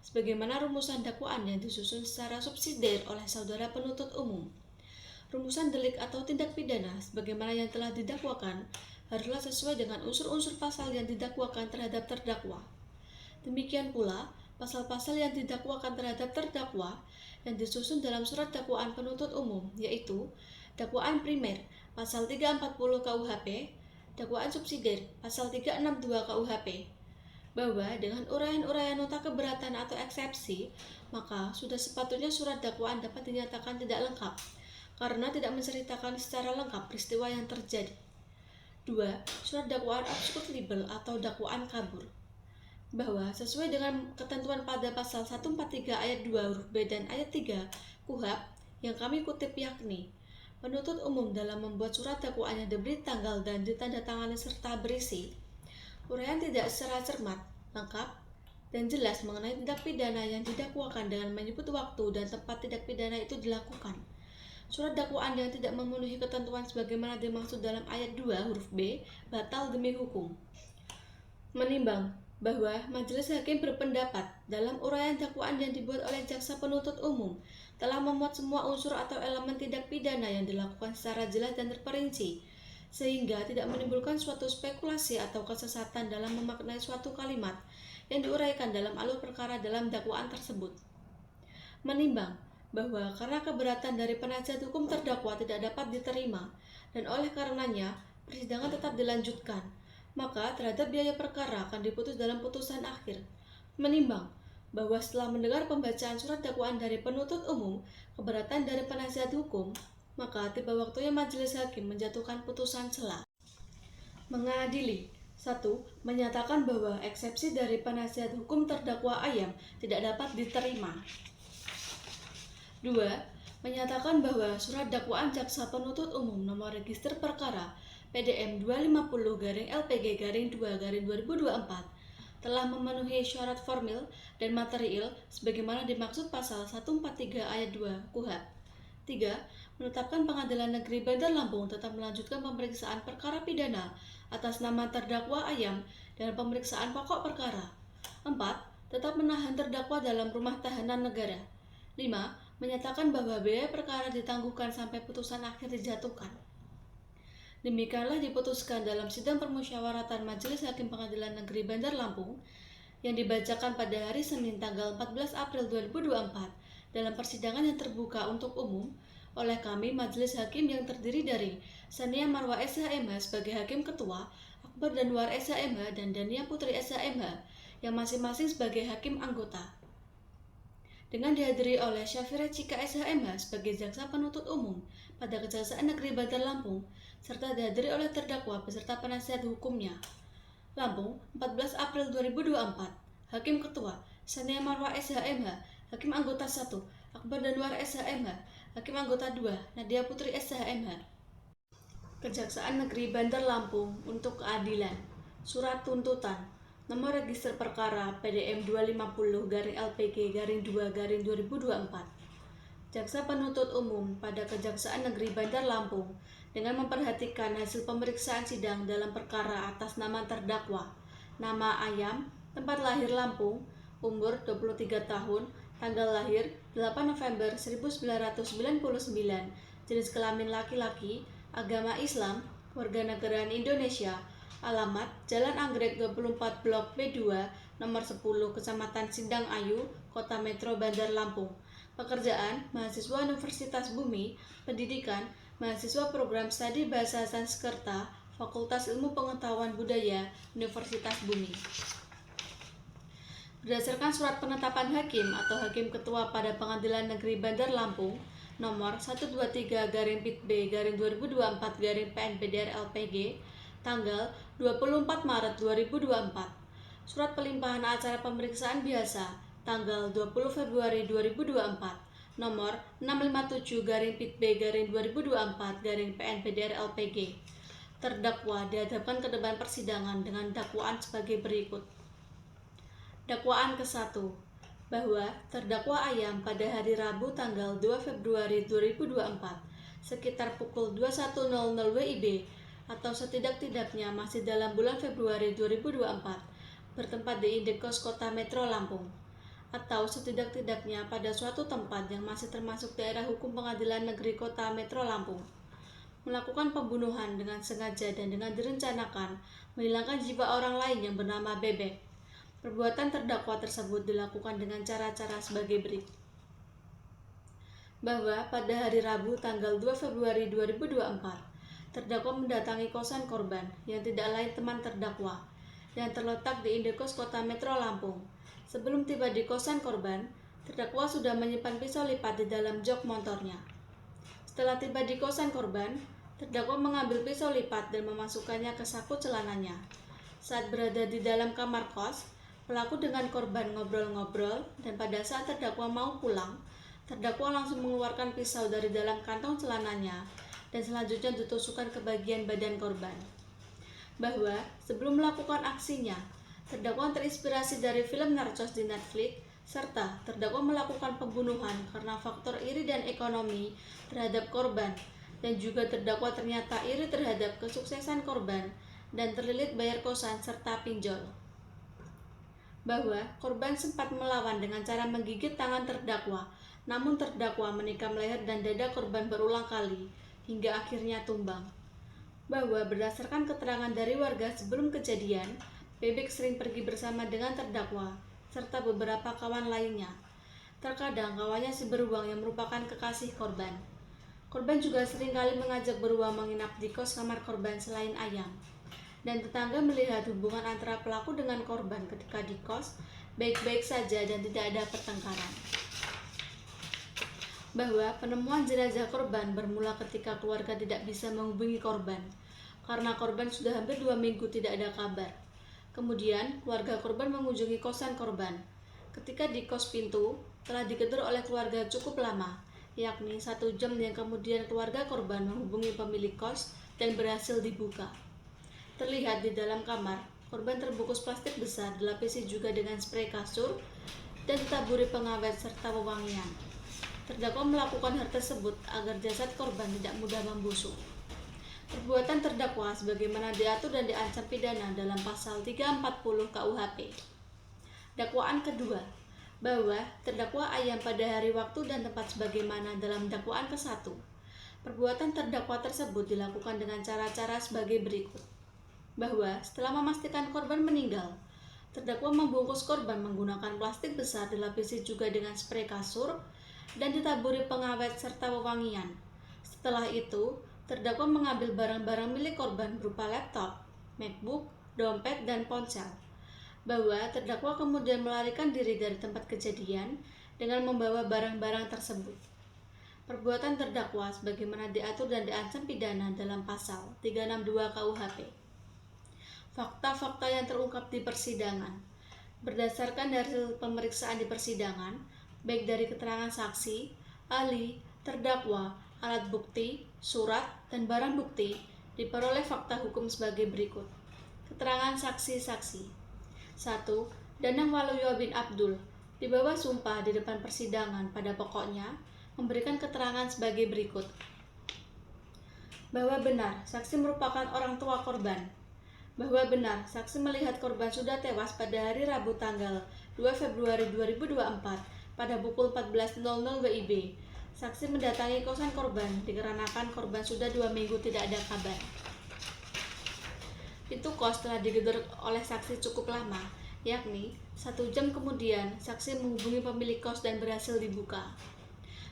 sebagaimana rumusan dakwaan yang disusun secara subsidiar oleh saudara penuntut umum. Rumusan delik atau tindak pidana sebagaimana yang telah didakwakan haruslah sesuai dengan unsur-unsur pasal yang didakwakan terhadap terdakwa. Demikian pula, pasal-pasal yang didakwakan terhadap terdakwa yang disusun dalam surat dakwaan penuntut umum, yaitu dakwaan primer pasal 340 KUHP, dakwaan subsidiar pasal 362 KUHP, bahwa dengan uraian-uraian nota keberatan atau eksepsi, maka sudah sepatutnya surat dakwaan dapat dinyatakan tidak lengkap karena tidak menceritakan secara lengkap peristiwa yang terjadi. 2. Surat dakwaan obscure libel atau dakwaan kabur, bahwa sesuai dengan ketentuan pada pasal 143 ayat 2 huruf B dan ayat 3 KUHAP yang kami kutip, yakni penuntut umum dalam membuat surat dakwaannya diberi tanggal dan ditandatangani serta berisi uraian tidak secara cermat, lengkap, dan jelas mengenai tindak pidana yang didakwakan dengan menyebut waktu dan tempat tindak pidana itu dilakukan. Surat dakwaan yang tidak memenuhi ketentuan sebagaimana dimaksud dalam ayat 2 huruf B batal demi hukum. Menimbang bahwa majelis hakim berpendapat dalam uraian dakwaan yang dibuat oleh jaksa penuntut umum telah memuat semua unsur atau elemen tindak pidana yang dilakukan secara jelas dan terperinci, sehingga tidak menimbulkan suatu spekulasi atau kesesatan dalam memaknai suatu kalimat yang diuraikan dalam alur perkara dalam dakwaan tersebut. Menimbang bahwa karena keberatan dari penasihat hukum terdakwa tidak dapat diterima dan oleh karenanya persidangan tetap dilanjutkan, maka terhadap biaya perkara akan diputus dalam putusan akhir. Menimbang bahwa setelah mendengar pembacaan surat dakwaan dari penuntut umum, keberatan dari penasihat hukum, maka tiba waktunya majelis hakim menjatuhkan putusan sela. Mengadili. 1. Menyatakan bahwa eksepsi dari penasihat hukum terdakwa Ayam tidak dapat diterima. 2. Menyatakan bahwa surat dakwaan jaksa penuntut umum nomor register perkara PDM 250-LPG-2-2024 telah memenuhi syarat formil dan material sebagaimana dimaksud pasal 143 ayat 2 KUHAP. 3. Menetapkan Pengadilan Negeri Bandar Lampung tetap melanjutkan pemeriksaan perkara pidana atas nama terdakwa Ayam dan pemeriksaan pokok perkara. 4. Tetap menahan terdakwa dalam rumah tahanan negara. 5. Menyatakan bahwa biaya perkara ditangguhkan sampai putusan akhir dijatuhkan. Demikianlah diputuskan dalam sidang permusyawaratan Majelis Hakim Pengadilan Negeri Bandar Lampung yang dibacakan pada hari Senin tanggal 14 April 2024 dalam persidangan yang terbuka untuk umum oleh kami Majelis Hakim yang terdiri dari Sania Marwa SHMH sebagai Hakim Ketua, Akbar Danwar SHMH dan Dania Putri SHMH yang masing-masing sebagai Hakim Anggota. dengan dihadiri oleh Syafira Cika SHMH sebagai jaksa penuntut umum pada Kejaksaan Negeri Bantar Lampung, serta dihadiri oleh terdakwa beserta penasihat hukumnya. Lampung, 14 April 2024. Hakim Ketua, Sania Marwah SHMH, Hakim Anggota 1, Akbar Danwar SHMH, Hakim Anggota 2, Nadia Putri SHMH. Kejaksaan Negeri Bantar Lampung untuk keadilan. Surat tuntutan nomor register perkara PDM 250-LPG-2-2024. Jaksa penuntut umum pada Kejaksaan Negeri Bantar Lampung dengan memperhatikan hasil pemeriksaan sidang dalam perkara atas nama terdakwa, nama Ayam, tempat lahir Lampung, umur 23 tahun, tanggal lahir 8 November 1999, jenis kelamin laki-laki, agama Islam, warganegaraan Indonesia, alamat Jalan Anggrek 24 Blok B2, nomor 10, Kecamatan Sindang Ayu, Kota Metro Bandar Lampung. Pekerjaan, mahasiswa Universitas Bumi. Pendidikan, mahasiswa program studi Bahasa Sanskerta, Fakultas Ilmu Pengetahuan Budaya, Universitas Bumi. Berdasarkan surat penetapan hakim atau hakim ketua pada Pengadilan Negeri Bandar Lampung nomor 123/2024/PNPDR-LPG tanggal 24 Maret 2024. Surat pelimpahan acara pemeriksaan biasa tanggal 20 Februari 2024 nomor 657/PIT-B/2024/PNPDR-LPG. Terdakwa dihadapkan ke depan persidangan dengan dakwaan sebagai berikut. Dakwaan ke-1, bahwa terdakwa Ayam pada hari Rabu tanggal 2 Februari 2024 sekitar pukul 21.00 WIB atau setidak-tidaknya masih dalam bulan Februari 2024 bertempat di Indekos Kota Metro Lampung atau setidak-tidaknya pada suatu tempat yang masih termasuk daerah hukum Pengadilan Negeri Kota Metro Lampung, melakukan pembunuhan dengan sengaja dan dengan direncanakan menghilangkan jiwa orang lain yang bernama Bebek. Perbuatan terdakwa tersebut dilakukan dengan cara-cara sebagai berikut. Bahwa pada hari Rabu tanggal 2 Februari 2024, terdakwa mendatangi kosan korban yang tidak lain teman terdakwa yang terletak di Indekos Kota Metro Lampung. Sebelum tiba di kosan korban, terdakwa sudah menyimpan pisau lipat di dalam jok motornya. Setelah tiba di kosan korban, terdakwa mengambil pisau lipat dan memasukkannya ke saku celananya. Saat berada di dalam kamar kos, pelaku dengan korban ngobrol-ngobrol dan pada saat terdakwa mau pulang, terdakwa langsung mengeluarkan pisau dari dalam kantong celananya dan selanjutnya ditusukkan ke bagian badan korban. Bahwa sebelum melakukan aksinya, terdakwa terinspirasi dari film Narcos di Netflix, serta terdakwa melakukan pembunuhan karena faktor iri dan ekonomi terhadap korban, dan juga terdakwa ternyata iri terhadap kesuksesan korban dan terlilit bayar kosan serta pinjol. Bahwa korban sempat melawan dengan cara menggigit tangan terdakwa, namun terdakwa menikam leher dan dada korban berulang kali hingga akhirnya tumbang. Bahwa berdasarkan keterangan dari warga sebelum kejadian, Bebek sering pergi bersama dengan terdakwa serta beberapa kawan lainnya. Terkadang kawannya si beruang yang merupakan kekasih korban. Korban juga seringkali mengajak beruang menginap di kos kamar korban selain Ayam. Dan tetangga melihat hubungan antara pelaku dengan korban ketika di kos baik-baik saja dan tidak ada pertengkaran. Bahwa penemuan jenazah korban bermula ketika keluarga tidak bisa menghubungi korban karena korban sudah hampir 2 minggu tidak ada kabar. Kemudian keluarga korban mengunjungi kosan korban. Ketika di kos, pintu telah digedor oleh keluarga cukup lama, yakni 1 jam, yang kemudian keluarga korban menghubungi pemilik kos dan berhasil dibuka. Terlihat di dalam kamar, korban terbungkus plastik besar, dilapisi juga dengan sprei kasur, dan ditaburi pengawet serta wewangian. Terdakwa melakukan hal tersebut agar jasad korban tidak mudah membusuk. Perbuatan terdakwa sebagaimana diatur dan diancam pidana dalam pasal 340 KUHP. Dakwaan kedua, bahwa terdakwa Ayam pada hari, waktu, dan tempat sebagaimana dalam dakwaan ke-1. Perbuatan terdakwa tersebut dilakukan dengan cara-cara sebagai berikut. Bahwa setelah memastikan korban meninggal, terdakwa membungkus korban menggunakan plastik besar, dilapisi juga dengan sprei kasur, dan ditaburi pengawet serta wewangian. Setelah itu, terdakwa mengambil barang-barang milik korban berupa laptop, MacBook, dompet, dan ponsel. Bahwa terdakwa kemudian melarikan diri dari tempat kejadian dengan membawa barang-barang tersebut. Perbuatan terdakwa sebagaimana diatur dan diancam pidana dalam pasal 362 KUHP. Fakta-fakta yang terungkap di persidangan berdasarkan dari hasil pemeriksaan di persidangan, baik dari keterangan saksi, ahli, terdakwa, alat bukti, surat, dan barang bukti, diperoleh fakta hukum sebagai berikut. Keterangan saksi-saksi. 1. Danang Waluyo bin Abdul di bawah sumpah di depan persidangan pada pokoknya memberikan keterangan sebagai berikut. Bahwa benar saksi merupakan orang tua korban. Bahwa benar saksi melihat korban sudah tewas pada hari Rabu tanggal 2 Februari 2024 pada pukul 14.00 WIB. Saksi mendatangi kosan korban dikarenakan korban sudah 2 minggu tidak ada kabar. Pintu kos telah digedor oleh saksi cukup lama, yakni 1 jam kemudian saksi menghubungi pemilik kos dan berhasil dibuka.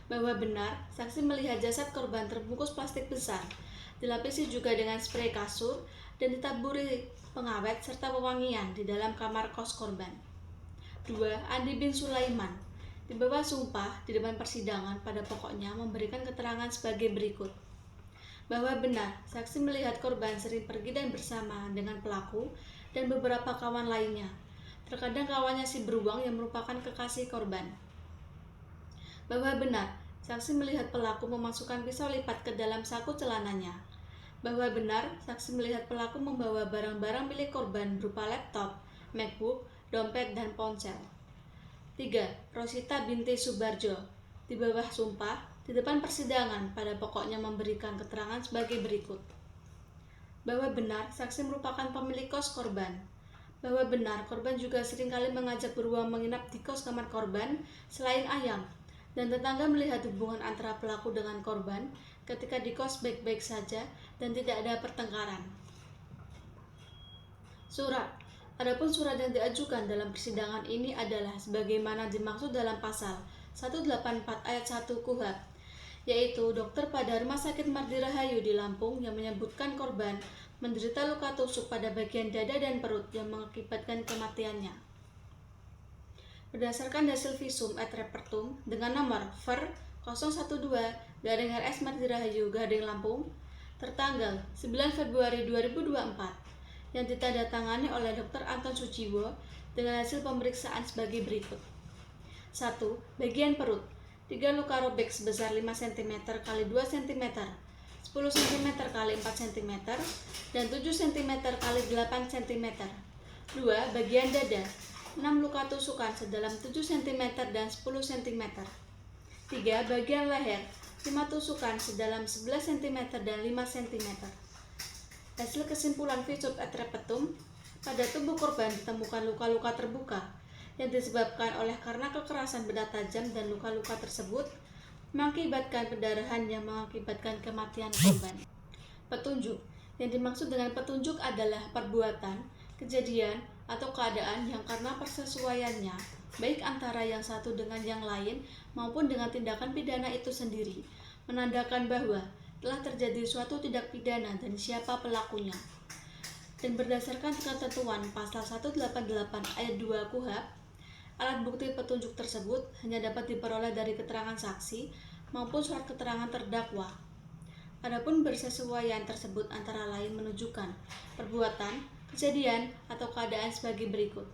Bahwa benar saksi melihat jasad korban terbungkus plastik besar, dilapisi juga dengan sprei kasur dan ditaburi pengawet serta pewangian di dalam kamar kos korban. 2. Andi bin Sulaiman di bawah sumpah di depan persidangan pada pokoknya memberikan keterangan sebagai berikut. Bahwa benar saksi melihat korban sering pergi dan bersama dengan pelaku dan beberapa kawan lainnya. Terkadang kawannya si beruang yang merupakan kekasih korban. Bahwa benar saksi melihat pelaku memasukkan pisau lipat ke dalam saku celananya. Bahwa benar saksi melihat pelaku membawa barang-barang milik korban berupa laptop, MacBook, dompet, dan ponsel. 3. Rosita binti Subarjo di bawah sumpah di depan persidangan pada pokoknya memberikan keterangan sebagai berikut. Bahwa benar saksi merupakan pemilik kos korban. Bahwa benar korban juga seringkali mengajak beruang menginap di kos kamar korban selain ayam, dan tetangga melihat hubungan antara pelaku dengan korban ketika di kos baik-baik saja dan tidak ada pertengkaran. Surat. Adapun surat yang diajukan dalam persidangan ini adalah sebagaimana dimaksud dalam pasal 184 ayat 1 KUHP, yaitu dokter pada Rumah Sakit Mardi Rahayu di Lampung yang menyebutkan korban menderita luka tusuk pada bagian dada dan perut yang mengakibatkan kematiannya. Berdasarkan hasil visum et repertum dengan nomor VER 012-RS Mardi Rahayu Lampung tertanggal 9 Februari 2024 yang ditandatangani oleh Dr. Anton Sujiwo dengan hasil pemeriksaan sebagai berikut. 1. Bagian perut 3 luka robek sebesar 5 cm x 2 cm, 10 cm x 4 cm, dan 7 cm x 8 cm. 2. Bagian dada 6 luka tusukan sedalam 7 cm dan 10 cm. 3. Bagian leher 5 tusukan sedalam 11 cm dan 5 cm. Hasil kesimpulan visum et repertum, pada tubuh korban ditemukan luka-luka terbuka yang disebabkan oleh karena kekerasan benda tajam, dan luka-luka tersebut mengakibatkan pendarahan yang mengakibatkan kematian korban. Petunjuk. Yang dimaksud dengan petunjuk adalah perbuatan, kejadian, atau keadaan yang karena persesuaiannya baik antara yang satu dengan yang lain maupun dengan tindakan pidana itu sendiri menandakan bahwa telah terjadi suatu tindak pidana dan siapa pelakunya. Dan berdasarkan ketentuan pasal 188 ayat 2 KUHP, alat bukti petunjuk tersebut hanya dapat diperoleh dari keterangan saksi maupun surat keterangan terdakwa. Adapun bersesuaian tersebut antara lain menunjukkan perbuatan, kejadian, atau keadaan sebagai berikut.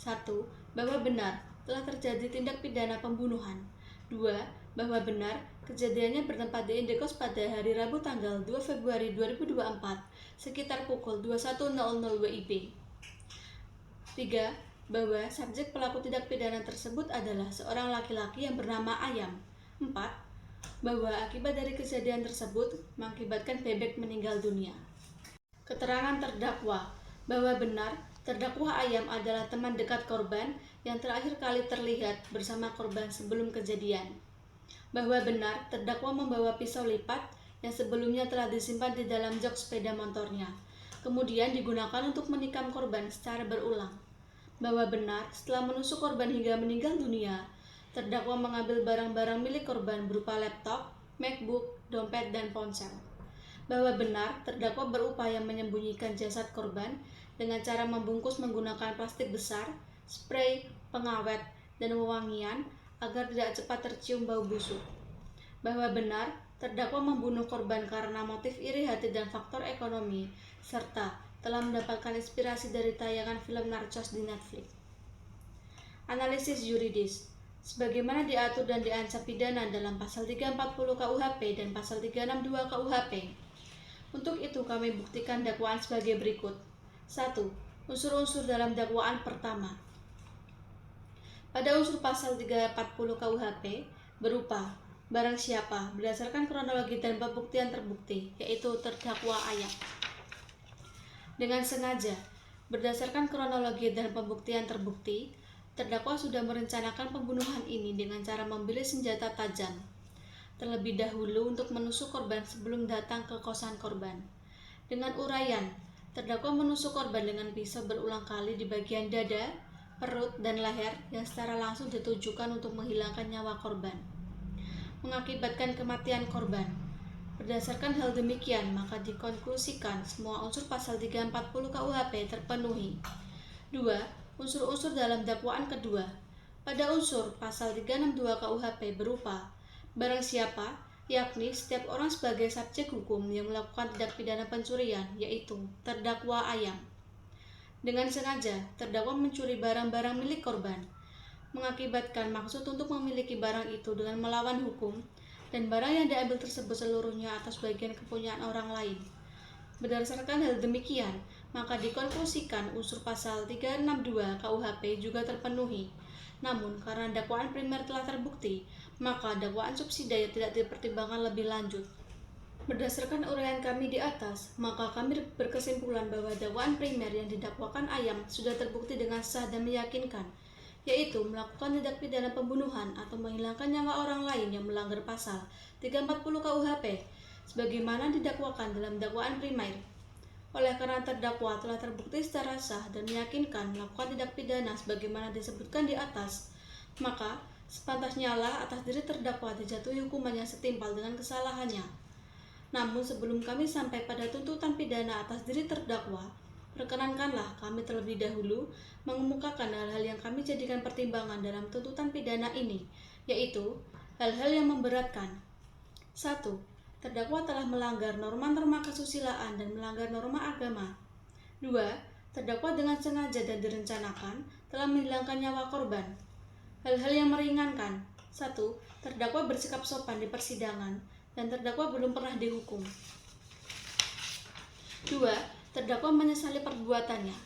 1. Bahwa benar telah terjadi tindak pidana pembunuhan. 2. Bahwa benar kejadiannya bertempat di Indekos pada hari Rabu tanggal 2 Februari 2024 sekitar pukul 21.00 WIB. 3. Bahwa subjek pelaku tindak pidana tersebut adalah seorang laki-laki yang bernama Ayam. 4. Bahwa akibat dari kejadian tersebut mengakibatkan bebek meninggal dunia. Keterangan terdakwa. Bahwa benar terdakwa Ayam adalah teman dekat korban yang terakhir kali terlihat bersama korban sebelum kejadian. Bahwa benar terdakwa membawa pisau lipat yang sebelumnya telah disimpan di dalam jok sepeda motornya, kemudian digunakan untuk menikam korban secara berulang. Bahwa benar setelah menusuk korban hingga meninggal dunia, terdakwa mengambil barang-barang milik korban berupa laptop, MacBook, dompet, dan ponsel. Bahwa benar terdakwa berupaya menyembunyikan jasad korban dengan cara membungkus menggunakan plastik besar, sprei, pengawet, dan wewangian agar tidak cepat tercium bau busuk. Bahwa benar, terdakwa membunuh korban karena motif iri hati dan faktor ekonomi, serta telah mendapatkan inspirasi dari tayangan film Narcos di Netflix. Analisis yuridis. Sebagaimana diatur dan diancam pidana dalam pasal 340 KUHP dan pasal 362 KUHP. Untuk itu kami buktikan dakwaan sebagai berikut. 1. Unsur-unsur dalam dakwaan pertama. Pada unsur pasal 340 KUHP berupa barang siapa berdasarkan kronologi dan pembuktian terbukti, yaitu terdakwa Ayam. Dengan sengaja, berdasarkan kronologi dan pembuktian terbukti, terdakwa sudah merencanakan pembunuhan ini dengan cara membeli senjata tajam terlebih dahulu untuk menusuk korban sebelum datang ke kosan korban. Dengan uraian, terdakwa menusuk korban dengan pisau berulang kali di bagian dada, perut, dan leher yang secara langsung ditujukan untuk menghilangkan nyawa korban, mengakibatkan kematian korban. Berdasarkan hal demikian, maka dikonklusikan semua unsur pasal 340 KUHP terpenuhi. 2. Unsur-unsur dalam dakwaan kedua. Pada unsur pasal 362 KUHP berupa barang siapa, yakni setiap orang sebagai subjek hukum yang melakukan tindak pidana pencurian, yaitu terdakwa Ayam. Dengan sengaja, terdakwa mencuri barang-barang milik korban, mengakibatkan maksud untuk memiliki barang itu dengan melawan hukum, dan barang yang diambil tersebut seluruhnya atas bagian kepunyaan orang lain. Berdasarkan hal demikian, maka dikonklusikan unsur pasal 362 KUHP juga terpenuhi. Namun, karena dakwaan primer telah terbukti, maka dakwaan subsidiar tidak dipertimbangkan lebih lanjut. Berdasarkan uraian kami di atas, maka kami berkesimpulan bahwa dakwaan primer yang didakwakan Ayam sudah terbukti dengan sah dan meyakinkan, yaitu melakukan tindak pidana pembunuhan atau menghilangkan nyawa orang lain yang melanggar pasal 340 KUHP, sebagaimana didakwakan dalam dakwaan primer. Oleh karena terdakwa telah terbukti secara sah dan meyakinkan melakukan tindak pidana sebagaimana disebutkan di atas, maka sepantasnya lah atas diri terdakwa dijatuhi hukuman yang setimpal dengan kesalahannya. Namun sebelum kami sampai pada tuntutan pidana atas diri terdakwa, perkenankanlah kami terlebih dahulu mengemukakan hal-hal yang kami jadikan pertimbangan dalam tuntutan pidana ini, yaitu hal-hal yang memberatkan. 1. Terdakwa telah melanggar norma-norma kesusilaan dan melanggar norma agama. 2. Terdakwa dengan sengaja dan direncanakan telah menghilangkan nyawa korban. Hal-hal yang meringankan. 1. Terdakwa bersikap sopan di persidangan dan terdakwa belum pernah dihukum. 2. Terdakwa menyesali perbuatannya.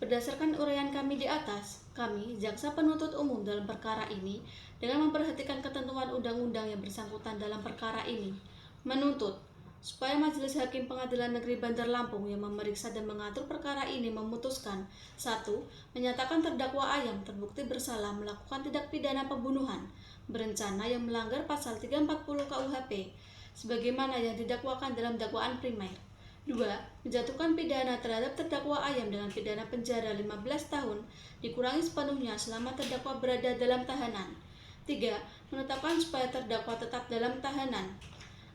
Berdasarkan uraian kami di atas, kami, jaksa penuntut umum dalam perkara ini, dengan memperhatikan ketentuan undang-undang yang bersangkutan dalam perkara ini, menuntut supaya Majelis Hakim Pengadilan Negeri Bandar Lampung yang memeriksa dan mengatur perkara ini memutuskan 1. Menyatakan terdakwa Ayam terbukti bersalah melakukan tindak pidana pembunuhan berencana yang melanggar pasal 340 KUHP sebagaimana yang didakwakan dalam dakwaan primer. 2. Menjatuhkan pidana terhadap terdakwa Ayam dengan pidana penjara 15 tahun dikurangi sepenuhnya selama terdakwa berada dalam tahanan. 3. Menetapkan supaya terdakwa tetap dalam tahanan.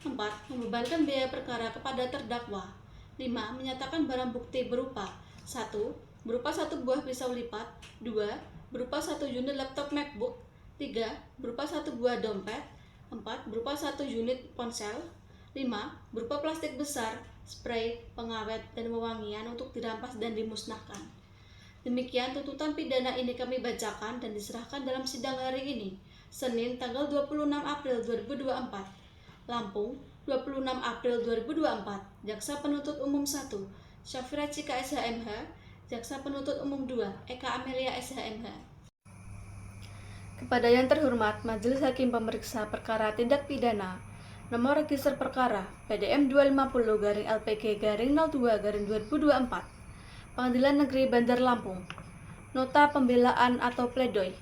4. Membebankan biaya perkara kepada terdakwa. 5. Menyatakan barang bukti berupa 1. Berupa 1 buah pisau lipat. 2. Berupa 1 unit laptop MacBook. 3. Berupa 1 buah dompet. 4. Berupa 1 unit ponsel. 5. Berupa plastik besar, spray, pengawet, dan wewangian untuk dirampas dan dimusnahkan. Demikian tuntutan pidana ini kami bacakan dan diserahkan dalam sidang hari ini, Senin tanggal 26 April 2024. Lampung, 26 April 2024, Jaksa Penuntut Umum 1, Syafira Cika SHMH, Jaksa Penuntut Umum 2, Eka Amelia SHMH. Kepada yang terhormat Majelis Hakim Pemeriksa Perkara Tindak Pidana, Nomor Register Perkara PDM 250-LPG-02-2024, Pengadilan Negeri Bandar Lampung, Nota Pembelaan atau Pledoi.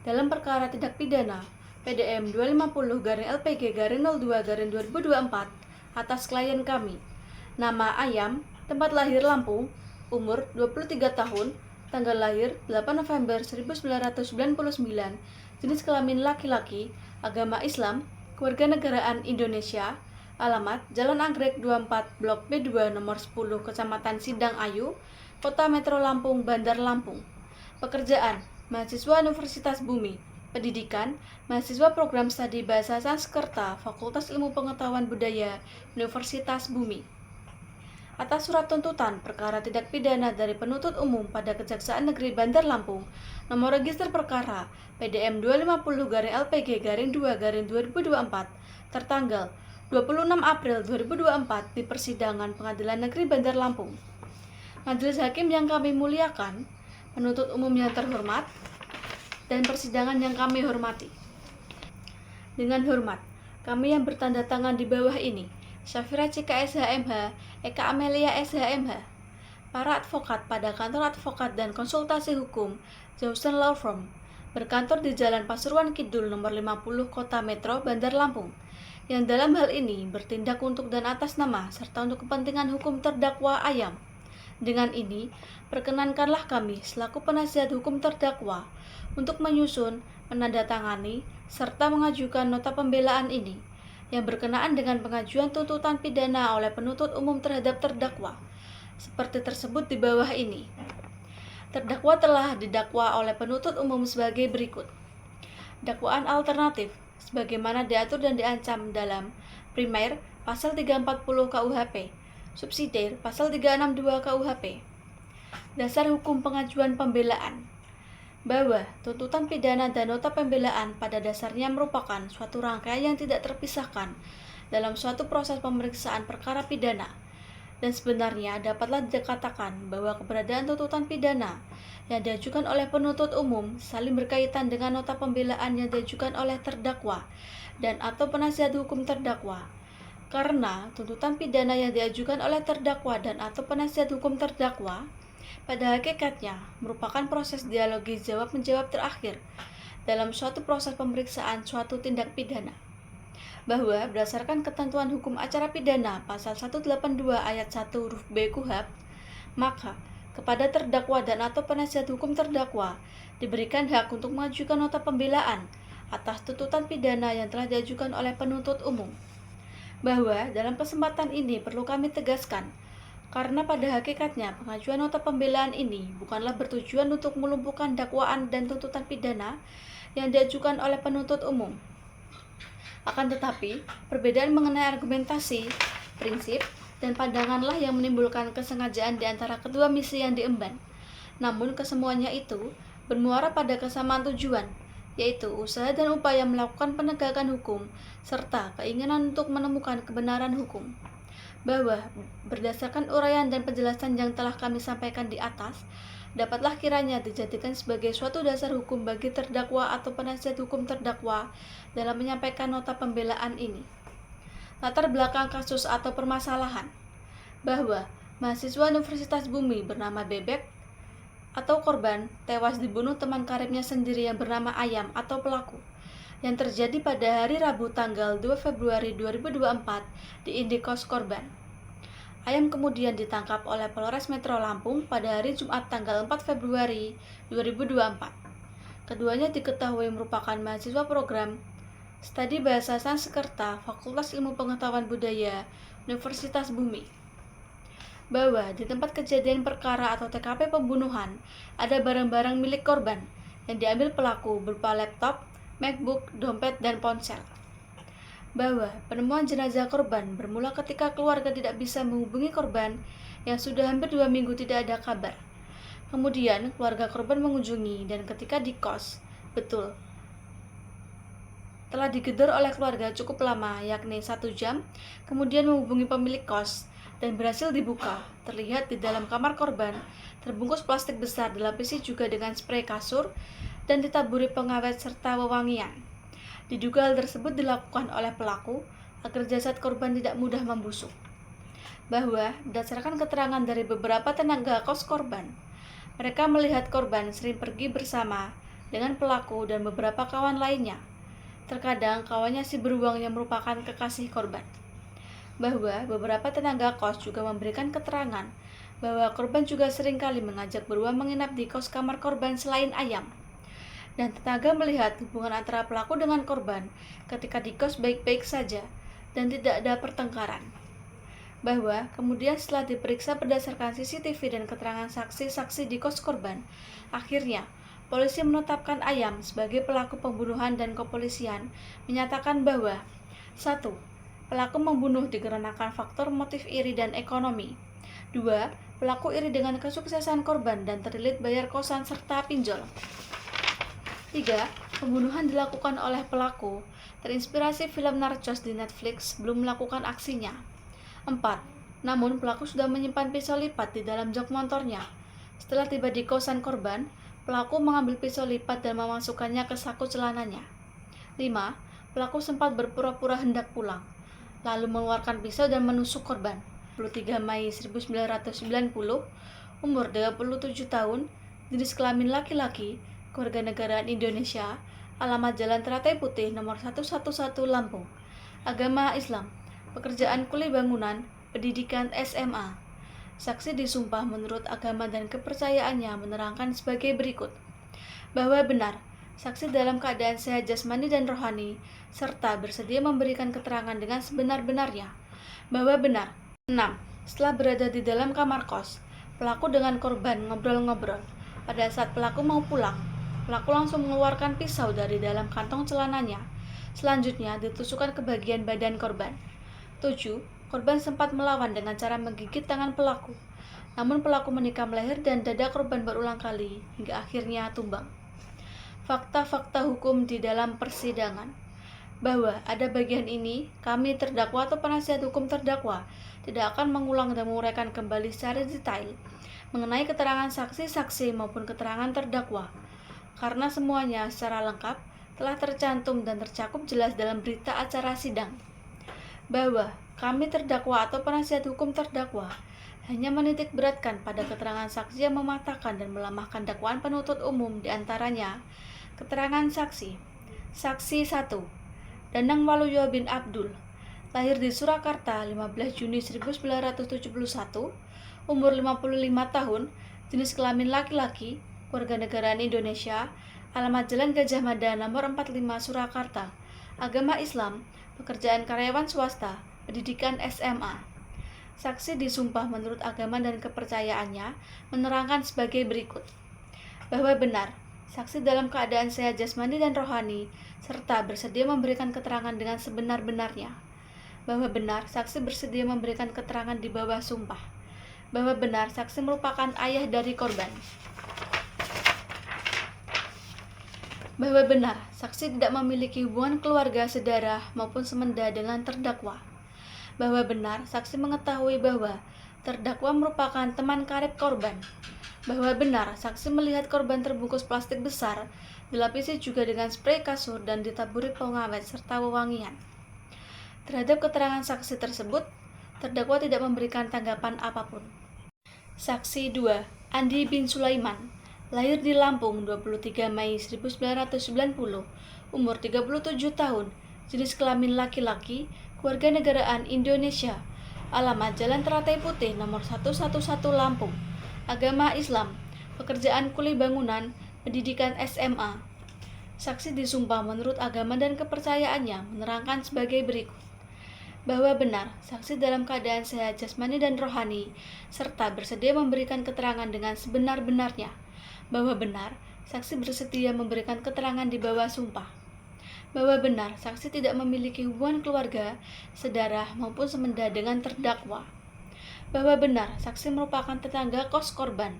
Dalam perkara tindak pidana PDM 250-LPG-02-2024 atas klien kami, nama Ayam, tempat lahir Lampung, umur 23 tahun, tanggal lahir 8 November 1999, jenis kelamin laki-laki, agama Islam, kewarganegaraan Indonesia, alamat Jalan Anggrek 24 Blok B2 nomor 10 Kecamatan Sindang Ayu, Kota Metro Lampung, Bandar Lampung. Pekerjaan, mahasiswa Universitas Bumi. Pendidikan, mahasiswa program studi Bahasa Sanskerta, Fakultas Ilmu Pengetahuan Budaya, Universitas Bumi. Atas surat tuntutan perkara tindak pidana dari penuntut umum pada Kejaksaan Negeri Bandar Lampung, nomor register perkara PDM 250-LPG-2-2024, tertanggal 26 April 2024 di persidangan Pengadilan Negeri Bandar Lampung. Majelis Hakim yang kami muliakan, penuntut umum yang terhormat, dan persidangan yang kami hormati. Dengan hormat, kami yang bertanda tangan di bawah ini, Syafira Cika SHMH, Eka Amelia SHMH, para advokat pada kantor advokat dan konsultasi hukum Jausen Law Firm, berkantor di Jalan Pasuruan Kidul nomor 50 Kota Metro Bandar Lampung, yang dalam hal ini bertindak untuk dan atas nama serta untuk kepentingan hukum terdakwa Ayam. Dengan ini, perkenankanlah kami selaku penasihat hukum terdakwa untuk menyusun, menandatangani, serta mengajukan nota pembelaan ini yang berkenaan dengan pengajuan tuntutan pidana oleh penuntut umum terhadap terdakwa, seperti tersebut di bawah ini. Terdakwa telah didakwa oleh penuntut umum sebagai berikut. Dakwaan alternatif, sebagaimana diatur dan diancam dalam Primer Pasal 340 KUHP, Subsidiar Pasal 362 KUHP. Dasar hukum pengajuan pembelaan, bahwa tuntutan pidana dan nota pembelaan pada dasarnya merupakan suatu rangkaian yang tidak terpisahkan dalam suatu proses pemeriksaan perkara pidana, dan sebenarnya dapatlah dikatakan bahwa keberadaan tuntutan pidana yang diajukan oleh penuntut umum saling berkaitan dengan nota pembelaan yang diajukan oleh terdakwa dan atau penasihat hukum terdakwa, karena tuntutan pidana yang diajukan oleh terdakwa dan atau penasihat hukum terdakwa pada hakikatnya merupakan proses dialogis jawab-menjawab terakhir dalam suatu proses pemeriksaan suatu tindak pidana, bahwa berdasarkan ketentuan hukum acara pidana pasal 182 ayat 1 huruf B KUHP, maka kepada terdakwa dan atau penasihat hukum terdakwa diberikan hak untuk mengajukan nota pembelaan atas tuntutan pidana yang telah diajukan oleh penuntut umum, bahwa dalam kesempatan ini perlu kami tegaskan, karena pada hakikatnya pengajuan nota pembelaan ini bukanlah bertujuan untuk melumpuhkan dakwaan dan tuntutan pidana yang diajukan oleh penuntut umum. Akan tetapi, perbedaan mengenai argumentasi, prinsip, dan pandanganlah yang menimbulkan kesengajaan di antara kedua misi yang diemban. Namun kesemuanya itu bermuara pada kesamaan tujuan, yaitu usaha dan upaya melakukan penegakan hukum serta keinginan untuk menemukan kebenaran hukum. Bahwa berdasarkan uraian dan penjelasan yang telah kami sampaikan di atas, dapatlah kiranya dijadikan sebagai suatu dasar hukum bagi terdakwa atau penasihat hukum terdakwa dalam menyampaikan nota pembelaan ini. Latar belakang kasus atau permasalahan, bahwa mahasiswa Universitas Bumi bernama Bebek atau korban tewas dibunuh teman karibnya sendiri yang bernama Ayam atau pelaku, yang terjadi pada hari Rabu tanggal 2 Februari 2024 di indikos korban. Ayam kemudian ditangkap oleh Polres Metro Lampung pada hari Jumat tanggal 4 Februari 2024. Keduanya diketahui merupakan mahasiswa program Studi Bahasa Sanskerta Fakultas Ilmu Pengetahuan Budaya Universitas Bumi. Bahwa di tempat kejadian perkara atau TKP pembunuhan ada barang-barang milik korban yang diambil pelaku berupa laptop, MacBook, dompet, dan ponsel. Bahwa penemuan jenazah korban bermula ketika keluarga tidak bisa menghubungi korban yang sudah hampir 2 minggu tidak ada kabar. Kemudian keluarga korban mengunjungi dan ketika di kos, betul, telah digedor oleh keluarga cukup lama, yakni 1 jam, kemudian menghubungi pemilik kos dan berhasil dibuka. Terlihat di dalam kamar korban terbungkus plastik besar, dilapisi juga dengan spray kasur dan ditaburi pengawet serta wewangian. Diduga hal tersebut dilakukan oleh pelaku agar jasad korban tidak mudah membusuk. Bahwa berdasarkan keterangan dari beberapa tenaga kos korban, mereka melihat korban sering pergi bersama dengan pelaku dan beberapa kawan lainnya. Terkadang kawannya si beruang yang merupakan kekasih korban. Bahwa beberapa tenaga kos juga memberikan keterangan bahwa korban juga seringkali mengajak beruang menginap di kos kamar korban selain Ayam. Dan tenaga melihat hubungan antara pelaku dengan korban ketika di kos baik-baik saja dan tidak ada pertengkaran. Bahwa kemudian setelah diperiksa berdasarkan CCTV dan keterangan saksi-saksi di kos korban, akhirnya polisi menetapkan Ayam sebagai pelaku pembunuhan dan kepolisian menyatakan bahwa 1. Pelaku membunuh dikarenakan faktor motif iri dan ekonomi. 2. Pelaku iri dengan kesuksesan korban dan terlilit bayar kosan serta pinjol. 3. Pembunuhan dilakukan oleh pelaku terinspirasi film Narcos di Netflix sebelum melakukan aksinya. 4. Namun pelaku sudah menyimpan pisau lipat di dalam jok motornya. Setelah tiba di kosan korban, pelaku mengambil pisau lipat dan memasukkannya ke saku celananya. 5. Pelaku sempat berpura-pura hendak pulang, lalu mengeluarkan pisau dan menusuk korban. 23 Mei 1990, umur 27 tahun, jenis kelamin laki-laki, kewarganegaraan Indonesia, alamat Jalan Teratai Putih nomor 111 Lampung, agama Islam, pekerjaan kuli bangunan, pendidikan SMA. Saksi disumpah menurut agama dan kepercayaannya menerangkan sebagai berikut. Bahwa benar, saksi dalam keadaan sehat jasmani dan rohani, serta bersedia memberikan keterangan dengan sebenar-benarnya. Bahwa benar. 6. Setelah berada di dalam kamar kos, pelaku dengan korban ngobrol-ngobrol. Pada saat pelaku mau pulang, pelaku langsung mengeluarkan pisau dari dalam kantong celananya. Selanjutnya ditusukkan ke bagian badan korban. 7. Korban sempat melawan dengan cara menggigit tangan pelaku. Namun pelaku menikam leher dan dada korban berulang kali hingga akhirnya tumbang. Fakta-fakta hukum di dalam persidangan. Bahwa ada bagian ini, kami terdakwa atau penasihat hukum terdakwa tidak akan mengulang dan menguraikan kembali secara detail mengenai keterangan saksi-saksi maupun keterangan terdakwa, karena semuanya secara lengkap telah tercantum dan tercakup jelas dalam berita acara sidang. Bahwa kami terdakwa atau penasihat hukum terdakwa hanya menitik beratkan pada keterangan saksi yang mematahkan dan melemahkan dakwaan penuntut umum, diantaranya keterangan saksi. Saksi 1. Danang Waluyo bin Abdul, lahir di Surakarta 15 Juni 1971, umur 55 tahun, jenis kelamin laki-laki, warganegaraan Indonesia, alamat Jalan Gajah Mada nomor 45 Surakarta, agama Islam, pekerjaan karyawan swasta, pendidikan SMA. Saksi disumpah menurut agama dan kepercayaannya menerangkan sebagai berikut. Bahwa benar, saksi dalam keadaan sehat jasmani dan rohani, serta bersedia memberikan keterangan dengan sebenar-benarnya. Bahwa benar, saksi bersedia memberikan keterangan di bawah sumpah. Bahwa benar, saksi merupakan ayah dari korban. Bahwa benar, saksi tidak memiliki hubungan keluarga, sedarah, maupun semenda dengan terdakwa. Bahwa benar, saksi mengetahui bahwa terdakwa merupakan teman karib korban. Bahwa benar, saksi melihat korban terbungkus plastik besar, dilapisi juga dengan sprei kasur dan ditaburi pengawet serta wewangian. Terhadap keterangan saksi tersebut, terdakwa tidak memberikan tanggapan apapun. Saksi 2. Andi bin Sulaiman, lahir di Lampung 23 Mei 1990, umur 37 tahun, jenis kelamin laki-laki, kewarganegaraan Indonesia, alamat Jalan Teratai Putih nomor 111 Lampung, agama Islam, pekerjaan kuli bangunan, pendidikan SMA. Saksi disumpah menurut agama dan kepercayaannya menerangkan sebagai berikut. Bahwa benar, saksi dalam keadaan sehat jasmani dan rohani, serta bersedia memberikan keterangan dengan sebenar-benarnya. Bahwa benar, saksi bersedia memberikan keterangan di bawah sumpah. Bahwa benar, saksi tidak memiliki hubungan keluarga, sedarah, maupun semenda dengan terdakwa. Bahwa benar, saksi merupakan tetangga kos korban.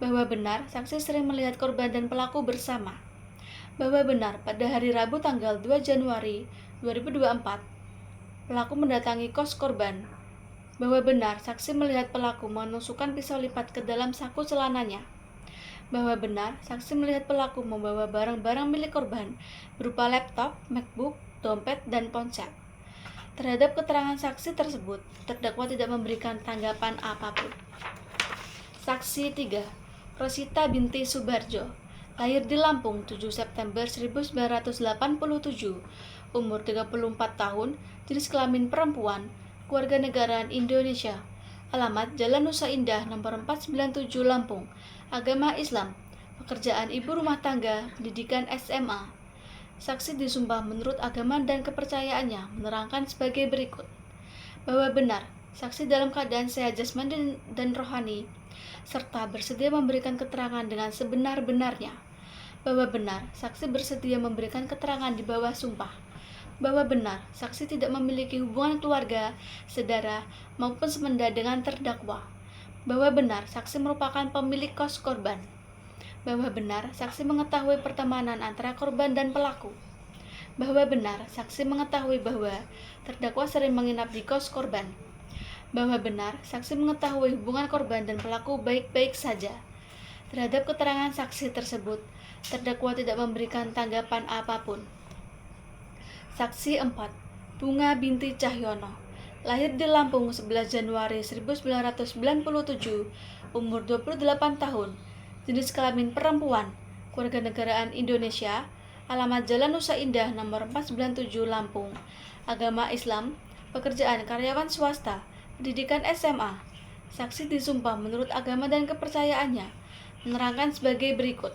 Bahwa benar, saksi sering melihat korban dan pelaku bersama. Bahwa benar, pada hari Rabu tanggal 2 Januari 2024, pelaku mendatangi kos korban. Bahwa benar, saksi melihat pelaku menusukkan pisau lipat ke dalam saku celananya. Bahwa benar, saksi melihat pelaku membawa barang-barang milik korban berupa laptop, MacBook, dompet, dan ponsel. Terhadap keterangan saksi tersebut, terdakwa tidak memberikan tanggapan apapun. Saksi 3. Rosita binti Subarjo, lahir di Lampung 7 September 1987, umur 34 tahun, jenis kelamin perempuan, kewarganegaraan Indonesia, alamat Jalan Nusa Indah nomor 497 Lampung, agama Islam, pekerjaan ibu rumah tangga, pendidikan SMA. Saksi disumpah menurut agama dan kepercayaannya menerangkan sebagai berikut. Bahwa benar, saksi dalam keadaan sehat jasmani dan rohani, serta bersedia memberikan keterangan dengan sebenar-benarnya. Bahwa benar, saksi bersedia memberikan keterangan di bawah sumpah. Bahwa benar, saksi tidak memiliki hubungan keluarga, saudara, maupun semenda dengan terdakwa. Bahwa benar, saksi merupakan pemilik kos korban. Bahwa benar, saksi mengetahui pertemanan antara korban dan pelaku. Bahwa benar, saksi mengetahui bahwa terdakwa sering menginap di kos korban. Bahwa benar, saksi mengetahui hubungan korban dan pelaku baik-baik saja. Terhadap keterangan saksi tersebut, terdakwa tidak memberikan tanggapan apapun. Saksi 4. Bunga binti Cahyono. Lahir di Lampung 11 Januari 1997, umur 28 tahun, jenis kelamin perempuan, kewarganegaraan Indonesia, alamat Jalan Nusa Indah nomor 497 Lampung, agama Islam, pekerjaan karyawan swasta, pendidikan SMA. Saksi disumpah menurut agama dan kepercayaannya, menerangkan sebagai berikut.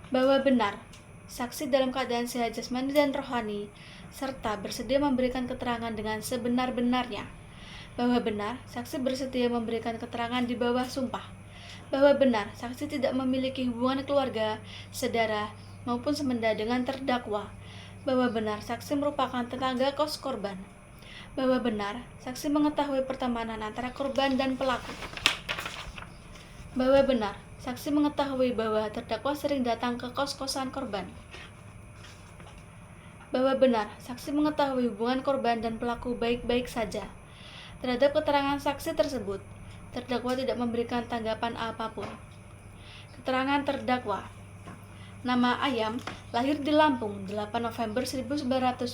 Bahwa benar, saksi dalam keadaan sehat jasmani dan rohani, serta bersedia memberikan keterangan dengan sebenar-benarnya. Bahwa benar, saksi bersedia memberikan keterangan di bawah sumpah. Bahwa benar, saksi tidak memiliki hubungan keluarga, saudara, maupun semenda dengan terdakwa. Bahwa benar, saksi merupakan tetangga kos korban. Bahwa benar, saksi mengetahui pertemanan antara korban dan pelaku. Bahwa benar, saksi mengetahui bahwa terdakwa sering datang ke kos-kosan korban. Bahwa benar, saksi mengetahui hubungan korban dan pelaku baik-baik saja. Terhadap keterangan saksi tersebut, terdakwa tidak memberikan tanggapan apapun. Keterangan terdakwa. Nama Ayam, lahir di Lampung 8 November 1999,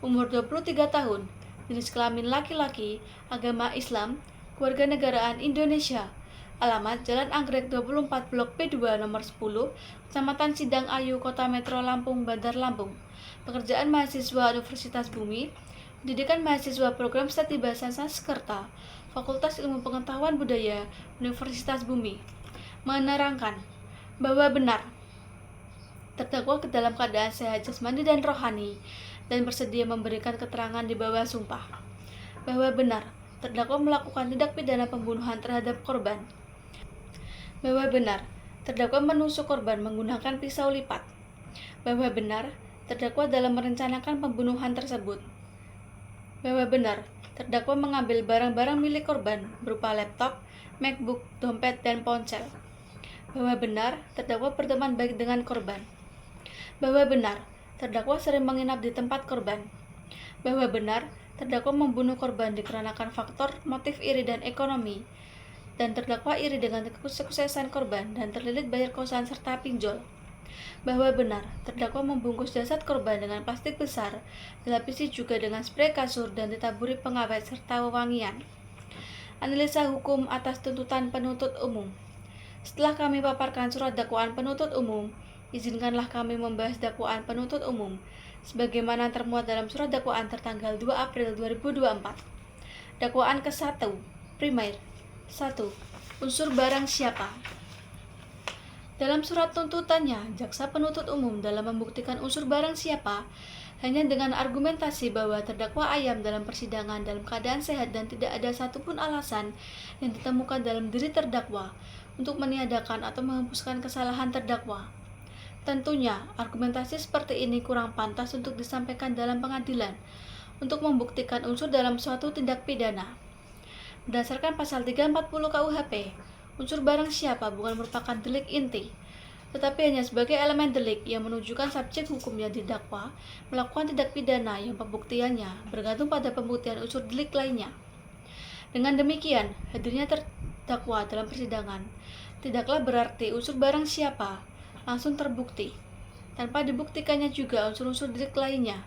umur 23 tahun, jenis kelamin laki-laki, agama Islam, kewarganegaraan Indonesia, alamat Jalan Anggrek 24 Blok P2 nomor 10, Kecamatan Sidang Ayu, Kota Metro Lampung, Bandar Lampung. Pekerjaan mahasiswa Universitas Bumi, pendidikan mahasiswa program Studi Bahasa Sanskerta, Fakultas Ilmu Pengetahuan Budaya, Universitas Bumi. Menerangkan bahwa benar, terdakwa ke dalam keadaan sehat jasmani dan rohani, dan bersedia memberikan keterangan di bawah sumpah. Bahwa benar, terdakwa melakukan tindak pidana pembunuhan terhadap korban. Bahwa benar, terdakwa menusuk korban menggunakan pisau lipat. Bahwa benar, terdakwa dalam merencanakan pembunuhan tersebut. Bahwa benar, terdakwa mengambil barang-barang milik korban berupa laptop, MacBook, dompet, dan ponsel. Bahwa benar, terdakwa berteman baik dengan korban. Bahwa benar, terdakwa sering menginap di tempat korban. Bahwa benar, terdakwa membunuh korban dikarenakan faktor motif iri dan ekonomi, dan terdakwa iri dengan kesuksesan korban dan terlilit bayar kosan serta pinjol. Bahwa benar, terdakwa membungkus jasad korban dengan plastik besar, dilapisi juga dengan sprei kasur dan ditaburi pengawet serta wewangian. Analisa hukum atas tuntutan penuntut umum. Setelah kami paparkan surat dakwaan penuntut umum, izinkanlah kami membahas dakwaan penuntut umum sebagaimana termuat dalam surat dakwaan tertanggal 2 April 2024. Dakwaan ke-1, primer. 1. Unsur barang siapa. Dalam surat tuntutannya, jaksa penuntut umum dalam membuktikan unsur barang siapa hanya dengan argumentasi bahwa terdakwa Ayam dalam persidangan dalam keadaan sehat dan tidak ada satupun alasan yang ditemukan dalam diri terdakwa untuk meniadakan atau menghapuskan kesalahan terdakwa. Tentunya, argumentasi seperti ini kurang pantas untuk disampaikan dalam pengadilan untuk membuktikan unsur dalam suatu tindak pidana. Berdasarkan pasal 340 KUHP, unsur barang siapa bukan merupakan delik inti, tetapi hanya sebagai elemen delik yang menunjukkan subjek hukum yang didakwa melakukan tindak pidana yang pembuktiannya bergantung pada pembuktian unsur delik lainnya. Dengan demikian, hadirnya terdakwa dalam persidangan tidaklah berarti unsur barang siapa langsung terbukti, tanpa dibuktikannya juga unsur-unsur delik lainnya.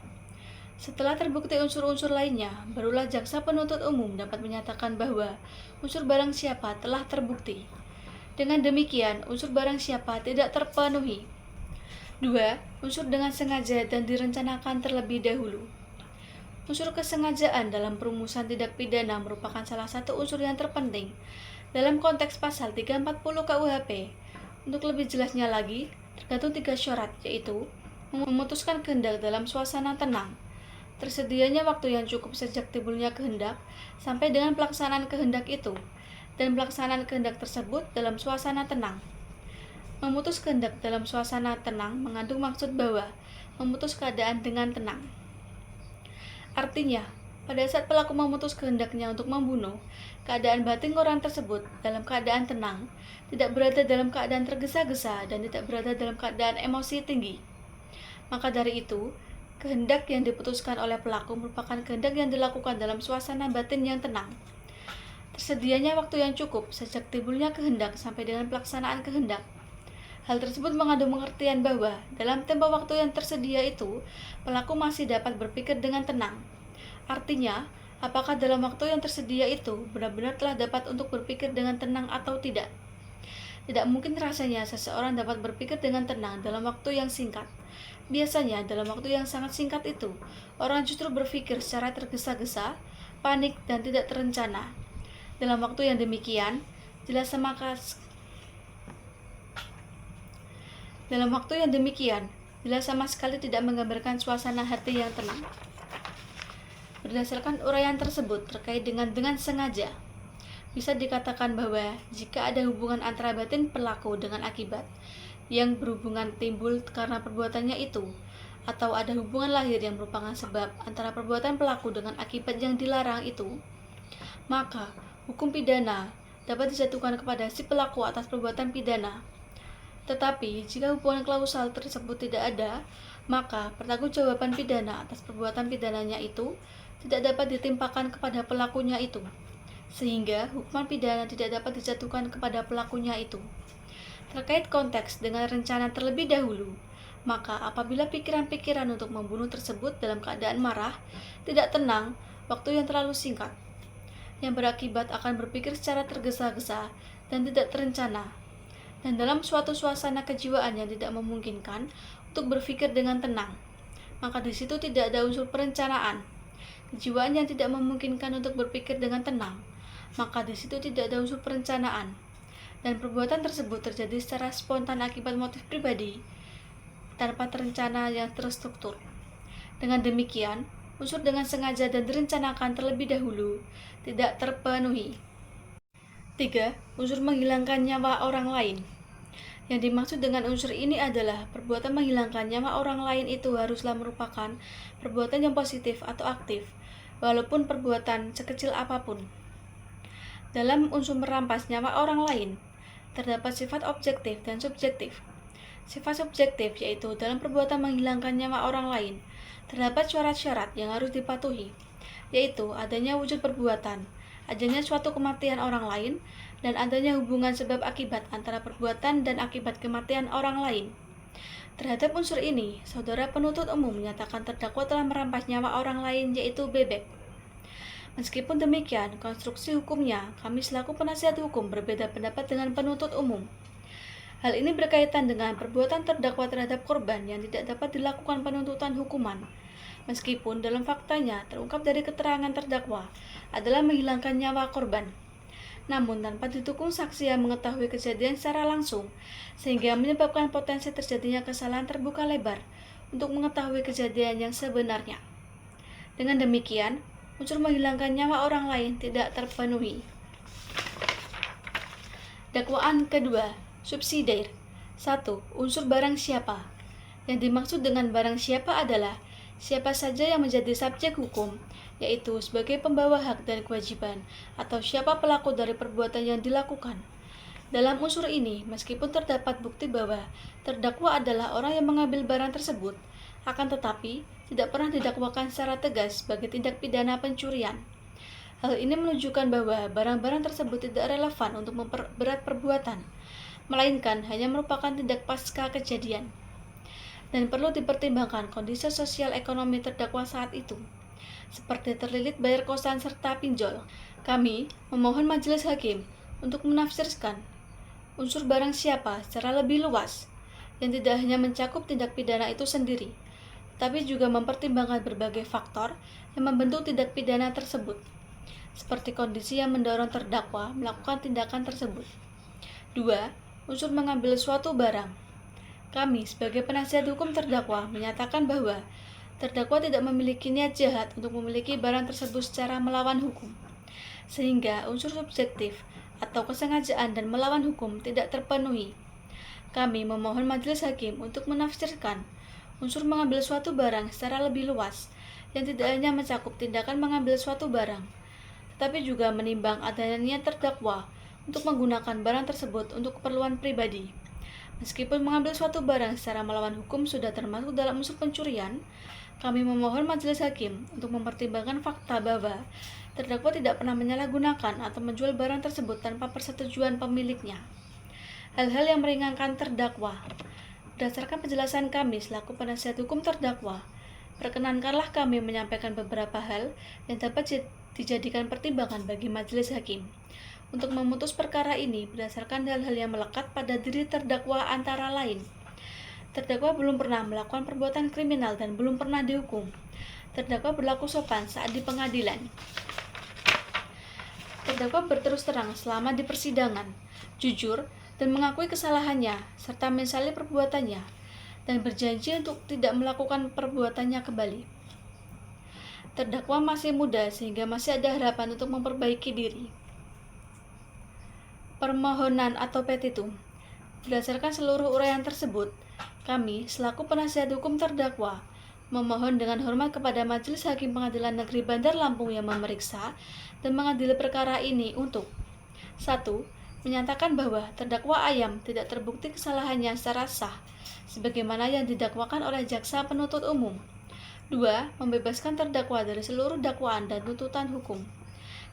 Setelah terbukti unsur-unsur lainnya, barulah jaksa penuntut umum dapat menyatakan bahwa unsur barang siapa telah terbukti. Dengan demikian, unsur barang siapa tidak terpenuhi. 2. Unsur dengan sengaja dan direncanakan terlebih dahulu. Unsur kesengajaan dalam perumusan tindak pidana merupakan salah satu unsur yang terpenting dalam konteks pasal 340 KUHP. Untuk lebih jelasnya lagi, tergantung 3 syarat, yaitu memutuskan kehendak dalam suasana tenang, tersedianya waktu yang cukup sejak timbulnya kehendak sampai dengan pelaksanaan kehendak itu, dan pelaksanaan kehendak tersebut dalam suasana tenang. Memutus kehendak dalam suasana tenang mengandung maksud bahwa memutus keadaan dengan tenang. Artinya, pada saat pelaku memutus kehendaknya untuk membunuh, keadaan batin orang tersebut dalam keadaan tenang, tidak berada dalam keadaan tergesa-gesa dan tidak berada dalam keadaan emosi tinggi. Maka dari itu, kehendak yang diputuskan oleh pelaku merupakan kehendak yang dilakukan dalam suasana batin yang tenang. Tersedianya waktu yang cukup sejak timbulnya kehendak sampai dengan pelaksanaan kehendak. Hal tersebut mengandung pengertian bahwa dalam tempo waktu yang tersedia itu, pelaku masih dapat berpikir dengan tenang. Artinya, apakah dalam waktu yang tersedia itu benar-benar telah dapat untuk berpikir dengan tenang atau tidak? Tidak mungkin rasanya seseorang dapat berpikir dengan tenang dalam waktu yang singkat. Biasanya dalam waktu yang sangat singkat itu, orang justru berpikir secara tergesa-gesa, panik, dan tidak terencana. Dalam waktu yang demikian, jelas sama sekali tidak menggambarkan suasana hati yang tenang. Berdasarkan uraian tersebut terkait dengan sengaja, bisa dikatakan bahwa jika ada hubungan antara batin pelaku dengan akibat yang berhubungan timbul karena perbuatannya itu, atau ada hubungan lahir yang merupakan sebab antara perbuatan pelaku dengan akibat yang dilarang itu, maka hukum pidana dapat dijatuhkan kepada si pelaku atas perbuatan pidana. Tetapi, jika hubungan klausal tersebut tidak ada, maka pertanggungjawaban pidana atas perbuatan pidananya itu tidak dapat ditimpakan kepada pelakunya itu, sehingga hukuman pidana tidak dapat dijatuhkan kepada pelakunya itu. Terkait konteks dengan rencana terlebih dahulu, maka apabila pikiran-pikiran untuk membunuh tersebut dalam keadaan marah, tidak tenang, waktu yang terlalu singkat, yang berakibat akan berpikir secara tergesa-gesa dan tidak terencana, dan dalam suatu suasana kejiwaan yang tidak memungkinkan untuk berpikir dengan tenang, maka di situ tidak ada unsur perencanaan. Kejiwaan yang tidak memungkinkan untuk berpikir dengan tenang, maka di situ tidak ada unsur perencanaan, dan perbuatan tersebut terjadi secara spontan akibat motif pribadi tanpa terencana yang terstruktur. Dengan demikian, unsur dengan sengaja dan direncanakan terlebih dahulu tidak terpenuhi. 3. Unsur menghilangkan nyawa orang lain. Yang dimaksud dengan unsur ini adalah perbuatan menghilangkan nyawa orang lain itu haruslah merupakan perbuatan yang positif atau aktif, walaupun perbuatan sekecil apapun. Dalam unsur merampas nyawa orang lain, terdapat sifat objektif dan subjektif. Sifat subjektif yaitu dalam perbuatan menghilangkan nyawa orang lain, terdapat syarat-syarat yang harus dipatuhi, yaitu adanya wujud perbuatan, adanya suatu kematian orang lain, dan adanya hubungan sebab akibat antara perbuatan dan akibat kematian orang lain. Terhadap unsur ini, saudara penuntut umum menyatakan terdakwa telah merampas nyawa orang lain, yaitu bebek. Meskipun demikian, konstruksi hukumnya, kami selaku penasihat hukum berbeda pendapat dengan penuntut umum. Hal ini berkaitan dengan perbuatan terdakwa terhadap korban yang tidak dapat dilakukan penuntutan hukuman, meskipun dalam faktanya terungkap dari keterangan terdakwa adalah menghilangkan nyawa korban, namun tanpa didukung saksi yang mengetahui kejadian secara langsung, sehingga menyebabkan potensi terjadinya kesalahan terbuka lebar untuk mengetahui kejadian yang sebenarnya. Dengan demikian, unsur menghilangkan nyawa orang lain tidak terpenuhi. Dakwaan kedua, subsidiar. 1. Unsur barang siapa. Yang dimaksud dengan barang siapa adalah siapa saja yang menjadi subjek hukum, yaitu sebagai pembawa hak dan kewajiban, atau siapa pelaku dari perbuatan yang dilakukan. Dalam unsur ini, meskipun terdapat bukti bahwa terdakwa adalah orang yang mengambil barang tersebut, akan tetapi tidak pernah didakwakan secara tegas sebagai tindak pidana pencurian. Hal ini menunjukkan bahwa barang-barang tersebut tidak relevan untuk memperberat perbuatan, melainkan hanya merupakan tindak pasca kejadian, dan perlu dipertimbangkan kondisi sosial ekonomi terdakwa saat itu, seperti terlilit bayar kosan serta pinjol. Kami memohon majelis hakim untuk menafsirkan unsur barang siapa secara lebih luas, yang tidak hanya mencakup tindak pidana itu sendiri, tapi juga mempertimbangkan berbagai faktor yang membentuk tindak pidana tersebut, seperti kondisi yang mendorong terdakwa melakukan tindakan tersebut. 2. Unsur mengambil suatu barang. Kami sebagai penasihat hukum terdakwa menyatakan bahwa terdakwa tidak memiliki niat jahat untuk memiliki barang tersebut secara melawan hukum, sehingga unsur subjektif atau kesengajaan dan melawan hukum tidak terpenuhi. Kami memohon majelis hakim untuk menafsirkan unsur mengambil suatu barang secara lebih luas, yang tidak hanya mencakup tindakan mengambil suatu barang, tetapi juga menimbang adanya terdakwa untuk menggunakan barang tersebut untuk keperluan pribadi. Meskipun mengambil suatu barang secara melawan hukum sudah termasuk dalam unsur pencurian, kami memohon majelis hakim untuk mempertimbangkan fakta bahwa terdakwa tidak pernah menyalahgunakan atau menjual barang tersebut tanpa persetujuan pemiliknya. Hal-hal yang meringankan terdakwa. Berdasarkan penjelasan kami selaku penasihat hukum terdakwa, perkenankanlah kami menyampaikan beberapa hal yang dapat dijadikan pertimbangan bagi majelis hakim untuk memutus perkara ini berdasarkan hal-hal yang melekat pada diri terdakwa, antara lain: terdakwa belum pernah melakukan perbuatan kriminal dan belum pernah dihukum. Terdakwa berlaku sopan saat di pengadilan. Terdakwa berterus terang selama di persidangan, jujur dan mengakui kesalahannya serta menyesali perbuatannya dan berjanji untuk tidak melakukan perbuatannya kembali. Terdakwa masih muda sehingga masih ada harapan untuk memperbaiki diri. Permohonan atau petitum. Berdasarkan seluruh uraian tersebut, kami selaku penasihat hukum terdakwa memohon dengan hormat kepada Majelis Hakim Pengadilan Negeri Bandar Lampung yang memeriksa dan mengadili perkara ini untuk: 1. Menyatakan bahwa terdakwa Ayam tidak terbukti kesalahannya secara sah sebagaimana yang didakwakan oleh jaksa penuntut umum. 2. Membebaskan terdakwa dari seluruh dakwaan dan tuntutan hukum.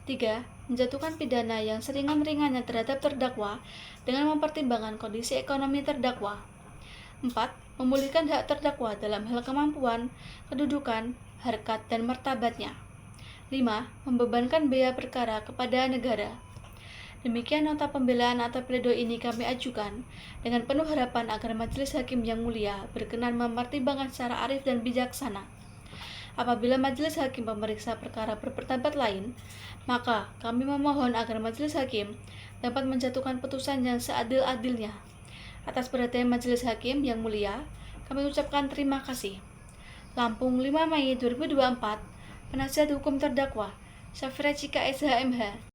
3. Menjatuhkan pidana yang seringan-ringannya terhadap terdakwa dengan mempertimbangkan kondisi ekonomi terdakwa. 4. Memulihkan hak terdakwa dalam hal kemampuan, kedudukan, harkat, dan martabatnya. 5. Membebankan biaya perkara kepada negara. Demikian nota pembelaan atau pledoi ini kami ajukan dengan penuh harapan agar majelis hakim yang mulia berkenan mempertimbangkan secara arif dan bijaksana. Apabila majelis hakim pemeriksa perkara berpendapat lain, maka kami memohon agar majelis hakim dapat menjatuhkan putusan yang seadil-adilnya. Atas perhatian majelis hakim yang mulia, kami ucapkan terima kasih. Lampung, 5 Mei 2024, Penasihat Hukum Terdakwa, Syafira Cika SHMH.